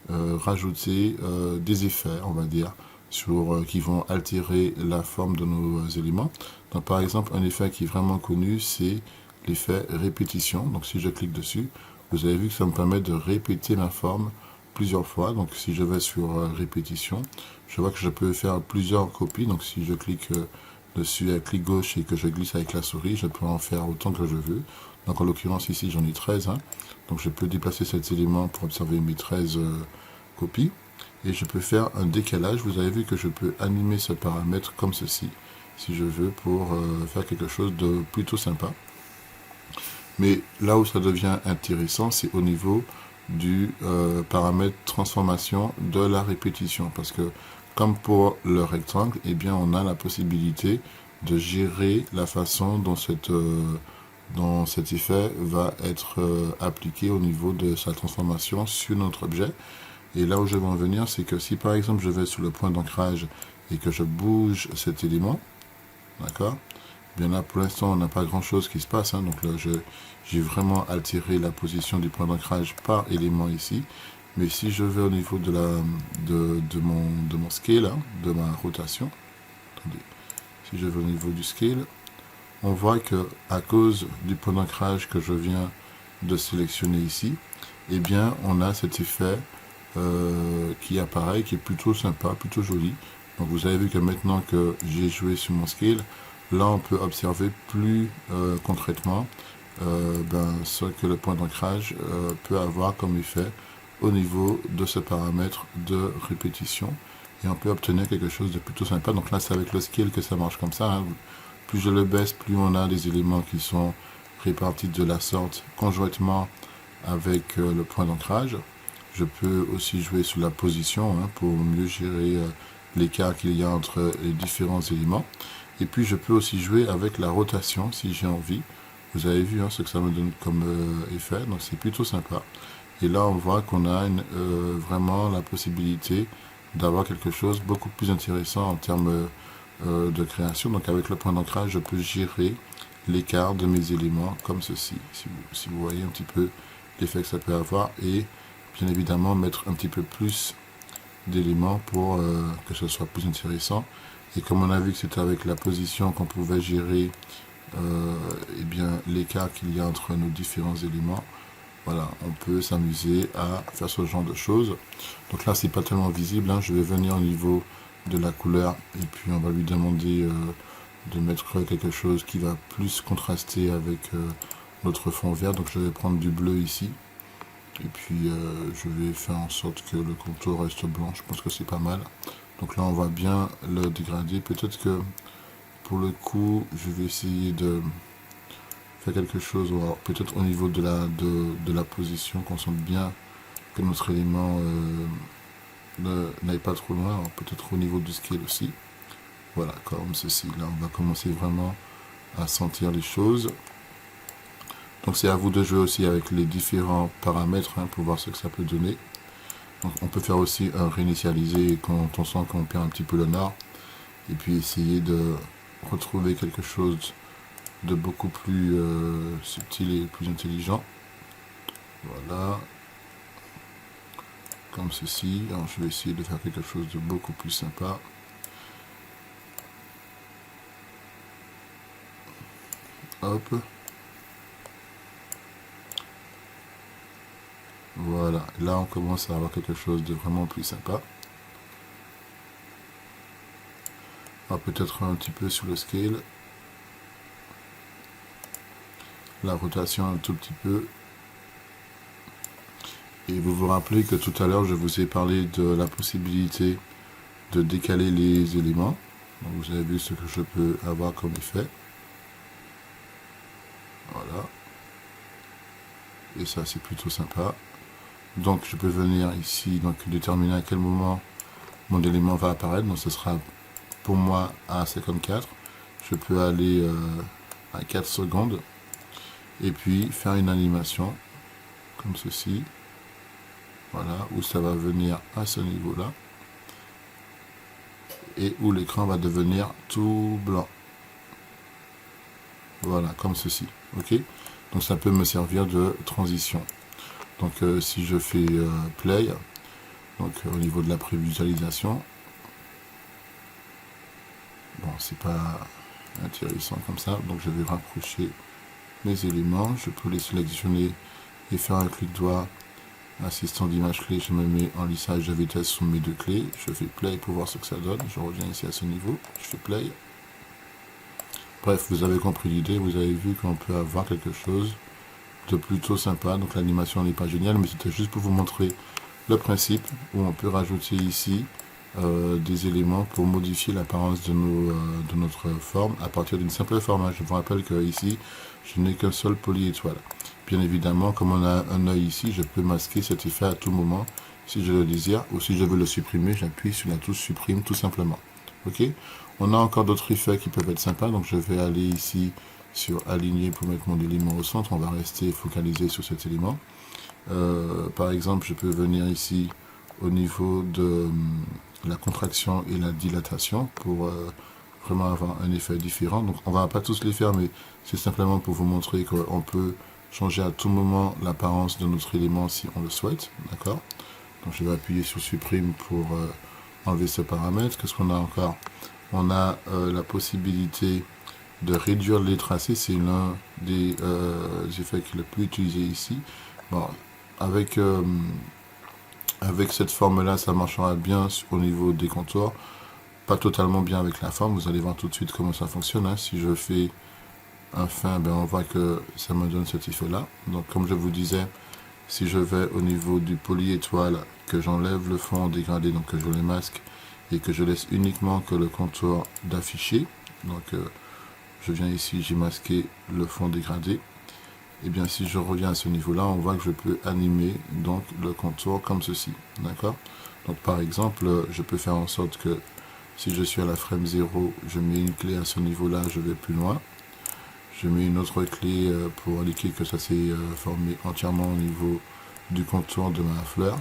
rajouter des effets, on va dire, qui vont altérer la forme de nos éléments. Donc par exemple, un effet qui est vraiment connu, c'est l'effet répétition. Donc si je clique dessus, vous avez vu que ça me permet de répéter ma forme plusieurs fois. Donc si je vais sur répétition, je vois que je peux faire plusieurs copies. Donc si je clique dessus avec clic gauche et que je glisse avec la souris, je peux en faire autant que je veux. Donc en l'occurrence ici j'en ai 13, hein. Donc je peux déplacer cet élément pour observer mes 13 copies. Et je peux faire un décalage. Vous avez vu que je peux animer ce paramètre comme ceci, si je veux, pour faire quelque chose de plutôt sympa. Mais là où ça devient intéressant, c'est au niveau du paramètre transformation de la répétition. Parce que comme pour le rectangle, eh bien on a la possibilité de gérer la façon dont cet effet va être appliqué au niveau de sa transformation sur notre objet. Et là où je veux en venir, c'est que si par exemple je vais sur le point d'ancrage et que je bouge cet élément, d'accord, bien là pour l'instant on n'a pas grand chose qui se passe, hein, donc là j'ai vraiment altéré la position du point d'ancrage par élément ici. Mais si je vais au niveau de mon scale, hein, de ma rotation, attendez, si je vais au niveau du scale, on voit que à cause du point d'ancrage que je viens de sélectionner ici, eh bien on a cet effet qui apparaît, qui est plutôt sympa, plutôt joli. Donc vous avez vu que maintenant que j'ai joué sur mon scale, là on peut observer plus concrètement ce que le point d'ancrage peut avoir comme effet au niveau de ce paramètre de répétition, et on peut obtenir quelque chose de plutôt sympa. Donc là c'est avec le scale que ça marche comme ça, hein. Plus je le baisse, plus on a des éléments qui sont répartis de la sorte conjointement avec le point d'ancrage. Je peux aussi jouer sur la position, hein, pour mieux gérer l'écart qu'il y a entre les différents éléments. Et puis je peux aussi jouer avec la rotation si j'ai envie. Vous avez vu, hein, ce que ça me donne comme effet, donc c'est plutôt sympa. Et là on voit qu'on a vraiment la possibilité d'avoir quelque chose beaucoup plus intéressant en termes de création. Donc avec le point d'ancrage, je peux gérer l'écart de mes éléments comme ceci, si vous voyez un petit peu l'effet que ça peut avoir, et bien évidemment mettre un petit peu plus d'éléments pour que ce soit plus intéressant. Et comme on a vu que c'était avec la position qu'on pouvait gérer et bien l'écart qu'il y a entre nos différents éléments, voilà, on peut s'amuser à faire ce genre de choses. Donc là c'est pas tellement visible, hein. Je vais venir au niveau de la couleur et puis on va lui demander de mettre quelque chose qui va plus contraster avec notre fond vert. Donc je vais prendre du bleu ici et puis je vais faire en sorte que le contour reste blanc. Je pense que c'est pas mal. Donc là on va bien le dégrader. Peut-être que pour le coup je vais essayer de faire quelque chose, peut-être au niveau de la position, qu'on sente bien que notre élément n'aille pas trop loin. Peut-être au niveau du scale aussi. Voilà, comme ceci. Là on va commencer vraiment à sentir les choses. Donc c'est à vous de jouer aussi avec les différents paramètres, hein, pour voir ce que ça peut donner. Donc on peut faire aussi un réinitialiser quand on sent qu'on perd un petit peu le nord, et puis essayer de retrouver quelque chose de beaucoup plus subtil et plus intelligent. Voilà, comme ceci. Alors je vais essayer de faire quelque chose de beaucoup plus sympa. Hop. Voilà, là on commence à avoir quelque chose de vraiment plus sympa. Alors peut-être un petit peu sur le scale. La rotation un tout petit peu. Et vous vous rappelez que tout à l'heure je vous ai parlé de la possibilité de décaler les éléments. Donc vous avez vu ce que je peux avoir comme effet. Voilà. Et ça c'est plutôt sympa. Donc je peux venir ici, donc déterminer à quel moment mon élément va apparaître. Donc ce sera pour moi à 54. Je peux aller à 4 secondes. Et puis faire une animation comme ceci. Voilà, où ça va venir à ce niveau-là. Et où l'écran va devenir tout blanc. Voilà, comme ceci. Ok. Donc ça peut me servir de transition. Donc si je fais play, donc au niveau de la prévisualisation, bon c'est pas intéressant comme ça, donc je vais rapprocher mes éléments, je peux les sélectionner et faire un clic droit, assistant d'image clé, je me mets en lissage de vitesse sur mes deux clés, je fais play pour voir ce que ça donne, je reviens ici à ce niveau, je fais play. Bref, vous avez compris l'idée, vous avez vu qu'on peut avoir quelque chose de plutôt sympa. Donc l'animation n'est pas géniale, mais c'était juste pour vous montrer le principe où on peut rajouter ici des éléments pour modifier l'apparence de notre forme à partir d'une simple forme. Je vous rappelle que ici je n'ai qu'un seul polyétoile. Bien évidemment, comme on a un œil ici, je peux masquer cet effet à tout moment si je le désire, ou si je veux le supprimer, j'appuie sur la touche supprime tout simplement. Ok. On a encore d'autres effets qui peuvent être sympas, donc je vais aller ici sur aligner pour mettre mon élément au centre. On va rester focalisé sur cet élément. Par exemple, je peux venir ici au niveau de la contraction et la dilatation pour vraiment avoir un effet différent. Donc on va pas tous les faire, mais c'est simplement pour vous montrer qu'on peut changer à tout moment l'apparence de notre élément si on le souhaite. D'accord. Donc je vais appuyer sur supprime pour enlever ce paramètre. Qu'est-ce qu'on a encore? On a la possibilité de réduire les tracés, c'est l'un des effets qui est le plus utilisé ici. Bon, avec cette forme là ça marchera bien au niveau des contours. pas totalement bien avec la forme. Vous allez voir tout de suite comment ça fonctionne, hein. Si je fais un fin, ben on voit que ça me donne cet effet là. Donc comme je vous disais, si je vais au niveau du poly étoile, que j'enlève le fond dégradé, donc que je les masque et que je laisse uniquement que le contour d'afficher, donc je viens ici, j'ai masqué le fond dégradé, et bien si je reviens à ce niveau là, on voit que je peux animer donc le contour comme ceci, d'accord. Donc par exemple, je peux faire en sorte que si je suis à la frame 0, je mets une clé à ce niveau là, je vais plus loin. Je mets une autre clé pour indiquer que ça s'est formé entièrement au niveau du contour de ma fleur.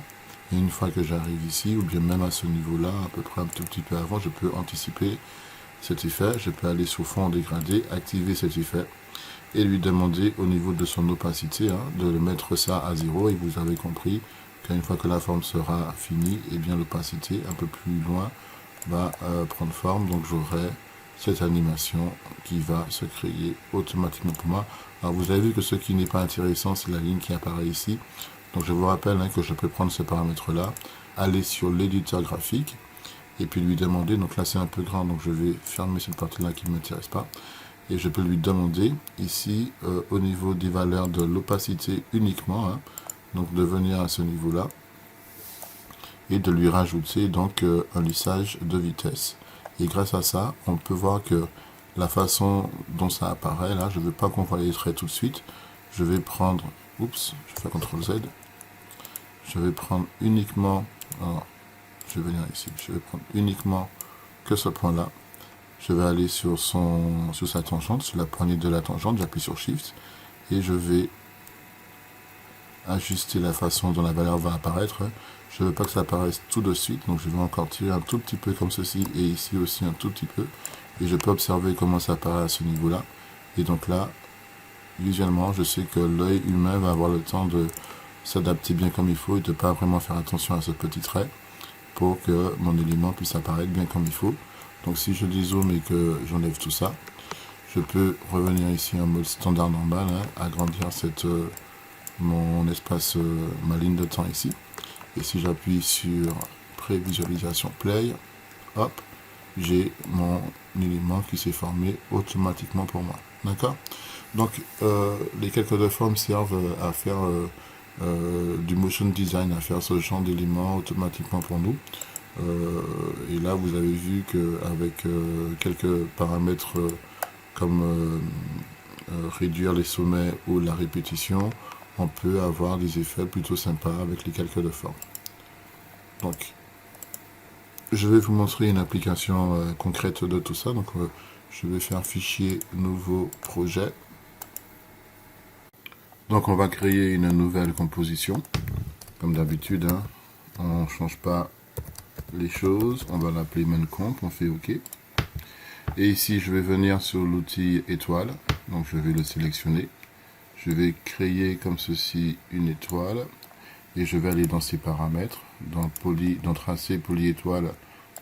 Et une fois que j'arrive ici, ou bien même à ce niveau-là, à peu près un tout petit peu avant, je peux anticiper cet effet. Je peux aller sur fond dégradé, activer cet effet et lui demander au niveau de son opacité, hein, de le mettre ça à 0. Et vous avez compris qu'une fois que la forme sera finie, et bien l'opacité un peu plus loin va prendre forme. Donc j'aurai cette animation qui va se créer automatiquement pour moi. Alors vous avez vu que ce qui n'est pas intéressant, c'est la ligne qui apparaît ici. Donc je vous rappelle, hein, que je peux prendre ce paramètre là, aller sur l'éditeur graphique et puis lui demander, donc là c'est un peu grand, donc je vais fermer cette partie là qui ne m'intéresse pas, et je peux lui demander ici au niveau des valeurs de l'opacité uniquement, hein, donc de venir à ce niveau là et de lui rajouter donc un lissage de vitesse. Et grâce à ça, on peut voir que la façon dont ça apparaît, là, je ne veux pas qu'on voit les traits tout de suite. Je vais prendre, oups, je fais CTRL Z. Je vais prendre uniquement, alors, je vais venir ici, je vais prendre uniquement que ce point-là. Je vais aller sur sa tangente, sur la poignée de la tangente, j'appuie sur Shift, et je vais ajuster la façon dont la valeur va apparaître. Je ne veux pas que ça apparaisse tout de suite, donc je vais encore tirer un tout petit peu comme ceci, et ici aussi un tout petit peu, et je peux observer comment ça apparaît à ce niveau là. Et donc là, visuellement, je sais que l'œil humain va avoir le temps de s'adapter bien comme il faut et de ne pas vraiment faire attention à ce petit trait pour que mon élément puisse apparaître bien comme il faut. Donc si je dézoome et que j'enlève tout ça, je peux revenir ici en mode standard normal, hein, agrandir mon espace, ma ligne de temps ici. Et si j'appuie sur prévisualisation play, hop, j'ai mon élément qui s'est formé automatiquement pour moi. D'accord? Donc les calques de forme servent à faire du motion design, à faire ce genre d'éléments automatiquement pour nous. Et là vous avez vu qu'avec quelques paramètres comme réduire les sommets ou la répétition, on peut avoir des effets plutôt sympas avec les calques de forme. Donc, je vais vous montrer une application concrète de tout ça. Donc, je vais faire fichier nouveau projet. Donc, on va créer une nouvelle composition. Comme d'habitude, hein, on ne change pas les choses. On va l'appeler mainComp, on fait OK. Et ici, je vais venir sur l'outil étoile. Donc, je vais le sélectionner. Je vais créer comme ceci une étoile et je vais aller dans ses paramètres. Dans tracé polyétoile,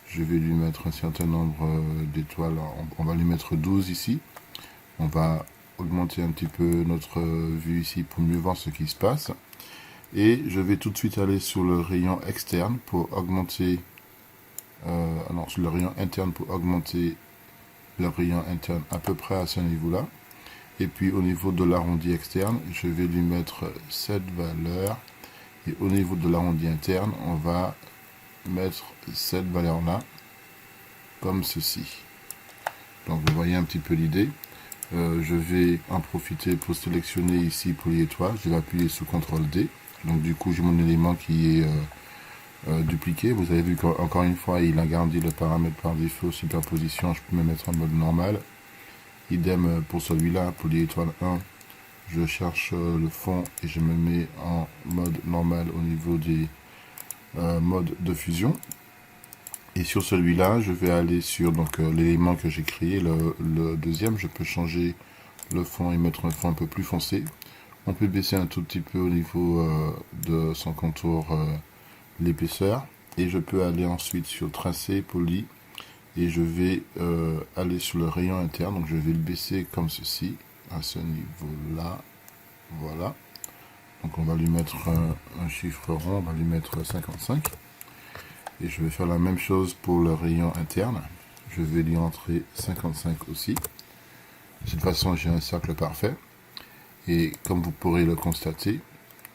je vais lui mettre un certain nombre d'étoiles. On va lui mettre 12 ici. On va augmenter un petit peu notre vue ici pour mieux voir ce qui se passe. Et je vais tout de suite aller sur le rayon externe pour augmenter, sur le rayon interne pour augmenter le rayon interne à peu près à ce niveau-là. Et puis au niveau de l'arrondi externe, je vais lui mettre cette valeur. Et au niveau de l'arrondi interne, on va mettre cette valeur-là, comme ceci. Donc vous voyez un petit peu l'idée. Je vais en profiter pour sélectionner ici pour les étoiles. Je vais appuyer sur CTRL D. Donc du coup, j'ai mon élément qui est dupliqué. Vous avez vu qu'encore une fois, il a gardé le paramètre par défaut superposition. Je peux me mettre en mode normal. Idem pour celui-là, pour l'étoile 1, je cherche le fond et je me mets en mode normal au niveau des modes de fusion. Et sur celui-là, je vais aller sur l'élément que j'ai créé, le deuxième. Je peux changer le fond et mettre un fond un peu plus foncé. On peut baisser un tout petit peu au niveau de son contour l'épaisseur. Et je peux aller ensuite sur tracé, poly. Et je vais aller sur le rayon interne, donc je vais le baisser comme ceci, à ce niveau-là, voilà. Donc on va lui mettre un chiffre rond, on va lui mettre 55. Et je vais faire la même chose pour le rayon interne. je vais lui entrer 55 aussi. De cette façon, j'ai un cercle parfait. Et comme vous pourrez le constater,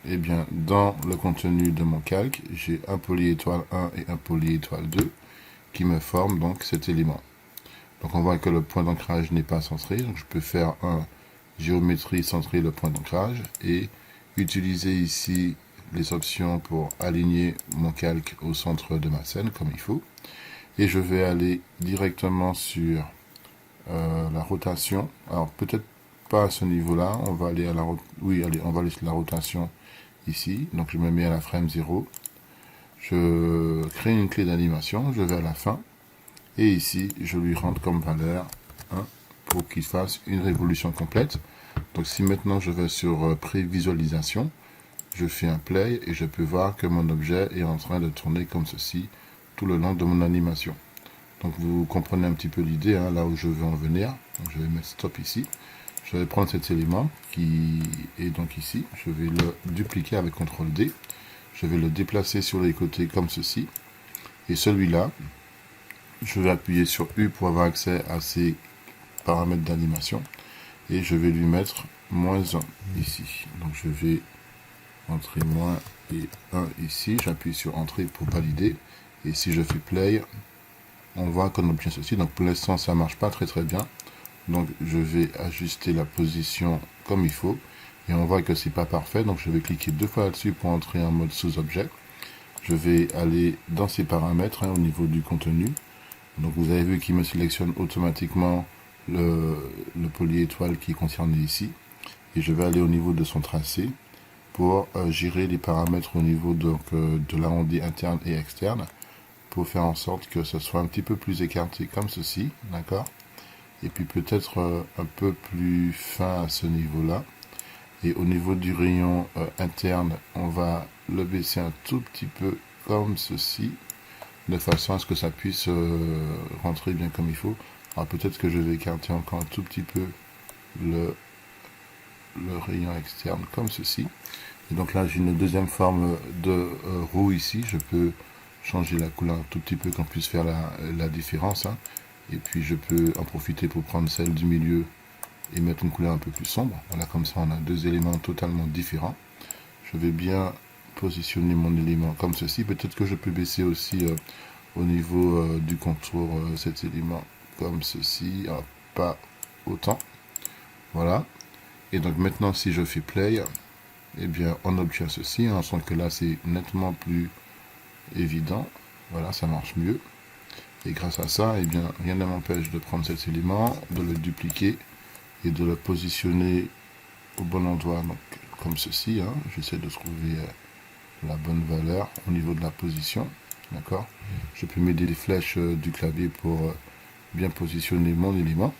eh bien, dans le contenu de mon calque, j'ai un polyétoile 1 et un polyétoile 2 qui me forment donc cet élément. Donc on voit que le point d'ancrage n'est pas centré, donc je peux faire un géométrie centrer le point d'ancrage et utiliser ici les options pour aligner mon calque au centre de ma scène comme il faut. Et je vais aller directement sur la rotation. Alors peut-être pas à ce niveau-là, on va aller à la oui, allez, on va aller sur la rotation ici. Donc je me mets à la frame 0. Je crée une clé d'animation, je vais à la fin. Et ici, je lui rentre comme valeur 1 pour qu'il fasse une révolution complète. Donc si maintenant je vais sur prévisualisation, je fais un play et je peux voir que mon objet est en train de tourner comme ceci tout le long de mon animation. Donc vous comprenez un petit peu l'idée, hein, là où je veux en venir. Donc, je vais mettre stop ici. Je vais prendre cet élément qui est donc ici. Je vais le dupliquer avec CTRL D. Je vais le déplacer sur les côtés comme ceci. Et celui-là, je vais appuyer sur U pour avoir accès à ces paramètres d'animation. Et je vais lui mettre -1 ici. Donc je vais entrer moins et 1 ici. J'appuie sur entrée pour valider. Et si je fais play, on voit qu'on obtient ceci. Donc pour l'instant, ça marche pas très bien. Donc je vais ajuster la position comme il faut. Et on voit que c'est pas parfait. Donc je vais cliquer 2 fois là-dessus pour entrer en mode sous-objet. Je vais aller dans ces paramètres au niveau du contenu. Donc vous avez vu qu'il me sélectionne automatiquement le polyétoile qui est concerné ici. Et je vais aller au niveau de son tracé pour gérer les paramètres au niveau donc, de l'arrondi interne et externe pour faire en sorte que ce soit un petit peu plus écarté comme ceci, d'accord? Et puis peut-être un peu plus fin à ce niveau-là. Et au niveau du rayon interne, on va le baisser un tout petit peu comme ceci, de façon à ce que ça puisse rentrer bien comme il faut. Alors peut-être que je vais écarter encore un tout petit peu le rayon externe comme ceci. Et donc là j'ai une deuxième forme de roue ici. Je peux changer la couleur un tout petit peu qu'on puisse faire la différence. Hein. Et puis je peux en profiter pour prendre celle du milieu et mettre une couleur un peu plus sombre. Voilà, comme ça on a deux éléments totalement différents. Je vais bien positionner mon élément comme ceci. Peut-être que je peux baisser aussi au niveau du contour cet élément comme ceci. Alors, pas autant. Voilà. Et donc maintenant si je fais play, eh bien on obtient ceci. On sent que là c'est nettement plus évident. Voilà, ça marche mieux. Et grâce à ça, eh bien rien ne m'empêche de prendre cet élément, de le dupliquer et de le positionner au bon endroit, donc comme ceci. Hein. J'essaie de trouver la bonne valeur au niveau de la position. D'accord. Je peux m'aider les flèches du clavier pour bien positionner mon élément.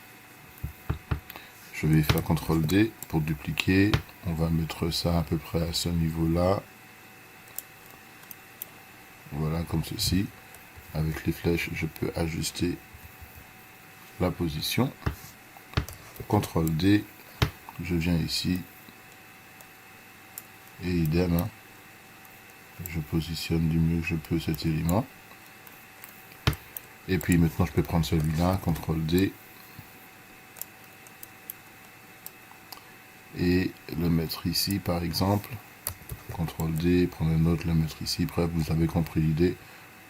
Je vais faire CTRL D pour dupliquer. On va mettre ça à peu près à ce niveau-là. Voilà, comme ceci. Avec les flèches, je peux ajuster la position. CTRL D, je viens ici. Et idem, hein. Je positionne du mieux que je peux cet élément. Et puis maintenant, je peux prendre celui-là, CTRL D. Et le mettre ici, par exemple. CTRL D, prendre un autre, le mettre ici. Bref, vous avez compris l'idée.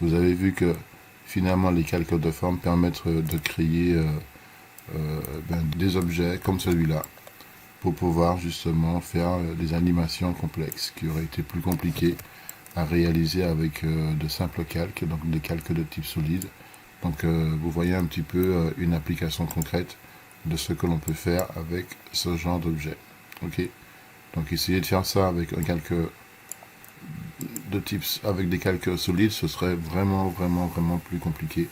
Vous avez vu que finalement, les calques de forme permettent de créer des objets comme celui-là pour pouvoir justement faire des animations complexes qui auraient été plus compliquées à réaliser avec de simples calques, donc des calques de type solide. Donc vous voyez un petit peu une application concrète de ce que l'on peut faire avec ce genre d'objet. Ok. Donc essayez de faire ça avec un calque de type avec des calques solides, ce serait vraiment plus compliqué.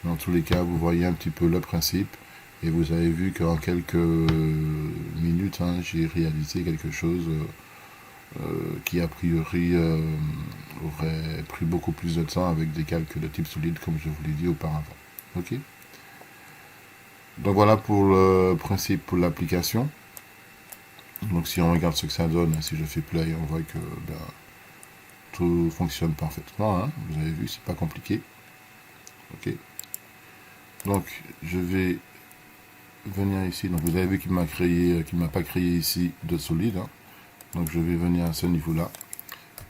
Dans tous les cas, vous voyez un petit peu le principe et vous avez vu qu'en quelques minutes, hein, j'ai réalisé quelque chose qui a priori aurait pris beaucoup plus de temps avec des calques de type solide comme je vous l'ai dit auparavant. Ok. Donc voilà pour le principe, pour l'application. Donc si on regarde ce que ça donne, si je fais play, on voit que tout fonctionne parfaitement. Hein. Vous avez vu, c'est pas compliqué. Ok. Donc je vais venir ici. Donc vous avez vu qu'il m'a créé, qu'il m'a pas créé ici de solide, hein. Donc je vais venir à ce niveau-là.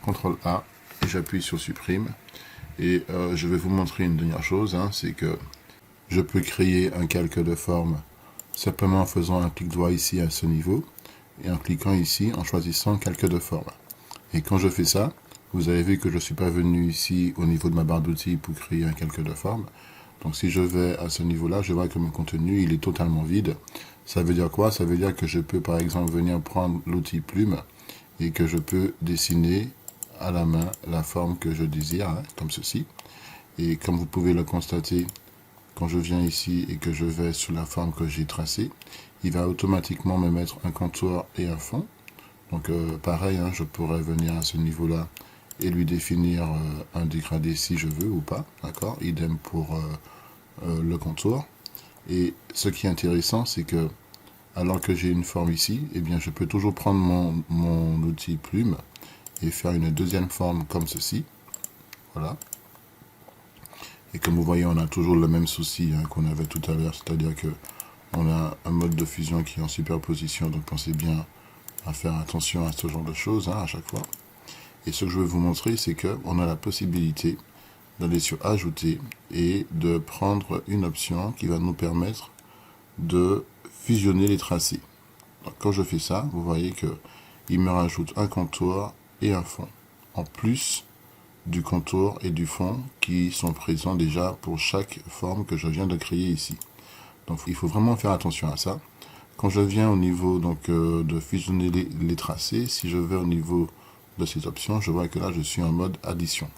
CTRL A et j'appuie sur supprime. Et je vais vous montrer une dernière chose, hein, c'est que je peux créer un calque de forme simplement en faisant un clic droit ici à ce niveau et en cliquant ici en choisissant calque de forme. Et quand je fais ça, vous avez vu que je ne suis pas venu ici au niveau de ma barre d'outils pour créer un calque de forme. Donc si je vais à ce niveau-là, je vois que mon contenu il est totalement vide. Ça veut dire quoi? Ça veut dire que je peux par exemple venir prendre l'outil plume et que je peux dessiner à la main la forme que je désire, hein, comme ceci. Et comme vous pouvez le constater, quand je viens ici et que je vais sur la forme que j'ai tracée, il va automatiquement me mettre un contour et un fond. Donc pareil, hein, je pourrais venir à ce niveau-là et lui définir un dégradé si je veux ou pas, d'accord? Idem pour le contour. Et ce qui est intéressant, c'est que alors que j'ai une forme ici, eh bien je peux toujours prendre mon outil plume et faire une deuxième forme comme ceci. Voilà. Et comme vous voyez, on a toujours le même souci, hein, qu'on avait tout à l'heure, c'est-à-dire que on a un mode de fusion qui est en superposition, donc pensez bien à faire attention à ce genre de choses, hein, à chaque fois. Et ce que je veux vous montrer, c'est qu'on a la possibilité d'aller sur ajouter et de prendre une option qui va nous permettre de fusionner les tracés. Donc, quand je fais ça, vous voyez que il me rajoute un contour et un fond, en plus du contour et du fond qui sont présents déjà pour chaque forme que je viens de créer ici. Donc il faut vraiment faire attention à ça. Quand je viens au niveau donc de fusionner les tracés, si je vais au niveau de cette option, je vois que là je suis en mode addition.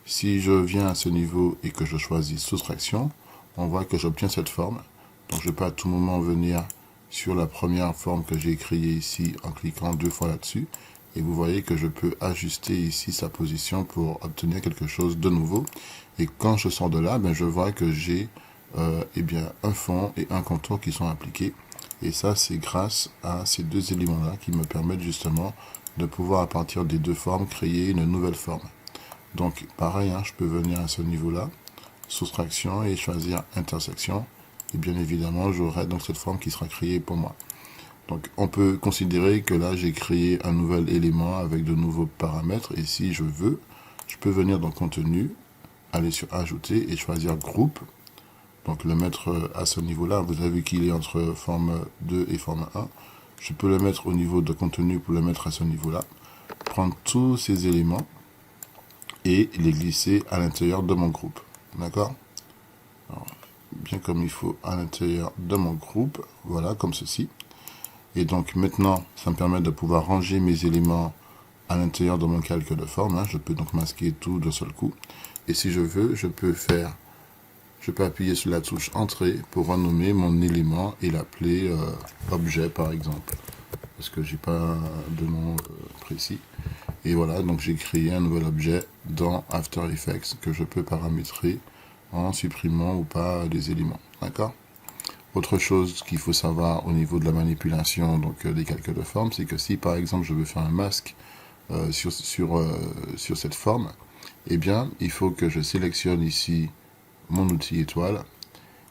Si je viens à ce niveau et que je choisis soustraction, on voit que j'obtiens cette forme. Donc je peux à tout moment venir sur la première forme que j'ai créée ici en cliquant 2 fois là-dessus. Et vous voyez que je peux ajuster ici sa position pour obtenir quelque chose de nouveau. Et quand je sors de là, ben, je vois que j'ai eh bien, un fond et un contour qui sont appliqués. Et ça, c'est grâce à ces deux éléments-là qui me permettent justement de pouvoir, à partir des deux formes, créer une nouvelle forme. Donc, pareil, hein, je peux venir à ce niveau-là, soustraction et choisir intersection. Et bien évidemment, j'aurai donc cette forme qui sera créée pour moi. Donc on peut considérer que là j'ai créé un nouvel élément avec de nouveaux paramètres et si je veux, je peux venir dans contenu, aller sur ajouter et choisir groupe. Donc le mettre à ce niveau-là, vous avez vu qu'il est entre forme 2 et forme 1. Je peux le mettre au niveau de contenu pour le mettre à ce niveau-là. Prendre tous ces éléments et les glisser à l'intérieur de mon groupe. D'accord? Bien comme il faut à l'intérieur de mon groupe, voilà, comme ceci. Et donc maintenant, ça me permet de pouvoir ranger mes éléments à l'intérieur de mon calque de forme, hein. Je peux donc masquer tout d'un seul coup. Et si je veux, je peux appuyer sur la touche entrée pour renommer mon élément et l'appeler objet par exemple. Parce que j'ai pas de nom précis. Et voilà, donc j'ai créé un nouvel objet dans After Effects que je peux paramétrer en supprimant ou pas des éléments. D'accord ? Autre chose qu'il faut savoir au niveau de la manipulation donc des calques de forme, c'est que si par exemple je veux faire un masque sur cette forme, eh bien il faut que je sélectionne ici mon outil étoile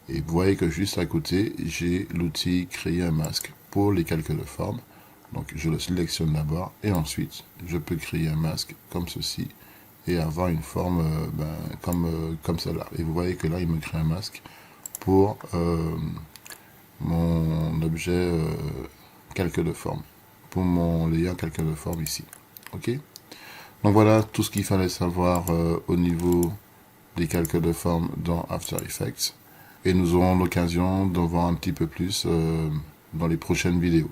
et vous voyez que juste à côté j'ai l'outil créer un masque pour les calques de forme. Donc je le sélectionne d'abord et ensuite je peux créer un masque comme ceci et avoir une forme comme celle-là. Et vous voyez que là il me crée un masque pour mon objet calque de forme, pour mon layer calque de forme ici. Ok, donc voilà tout ce qu'il fallait savoir au niveau des calques de forme dans After Effects et nous aurons l'occasion d'en voir un petit peu plus dans les prochaines vidéos.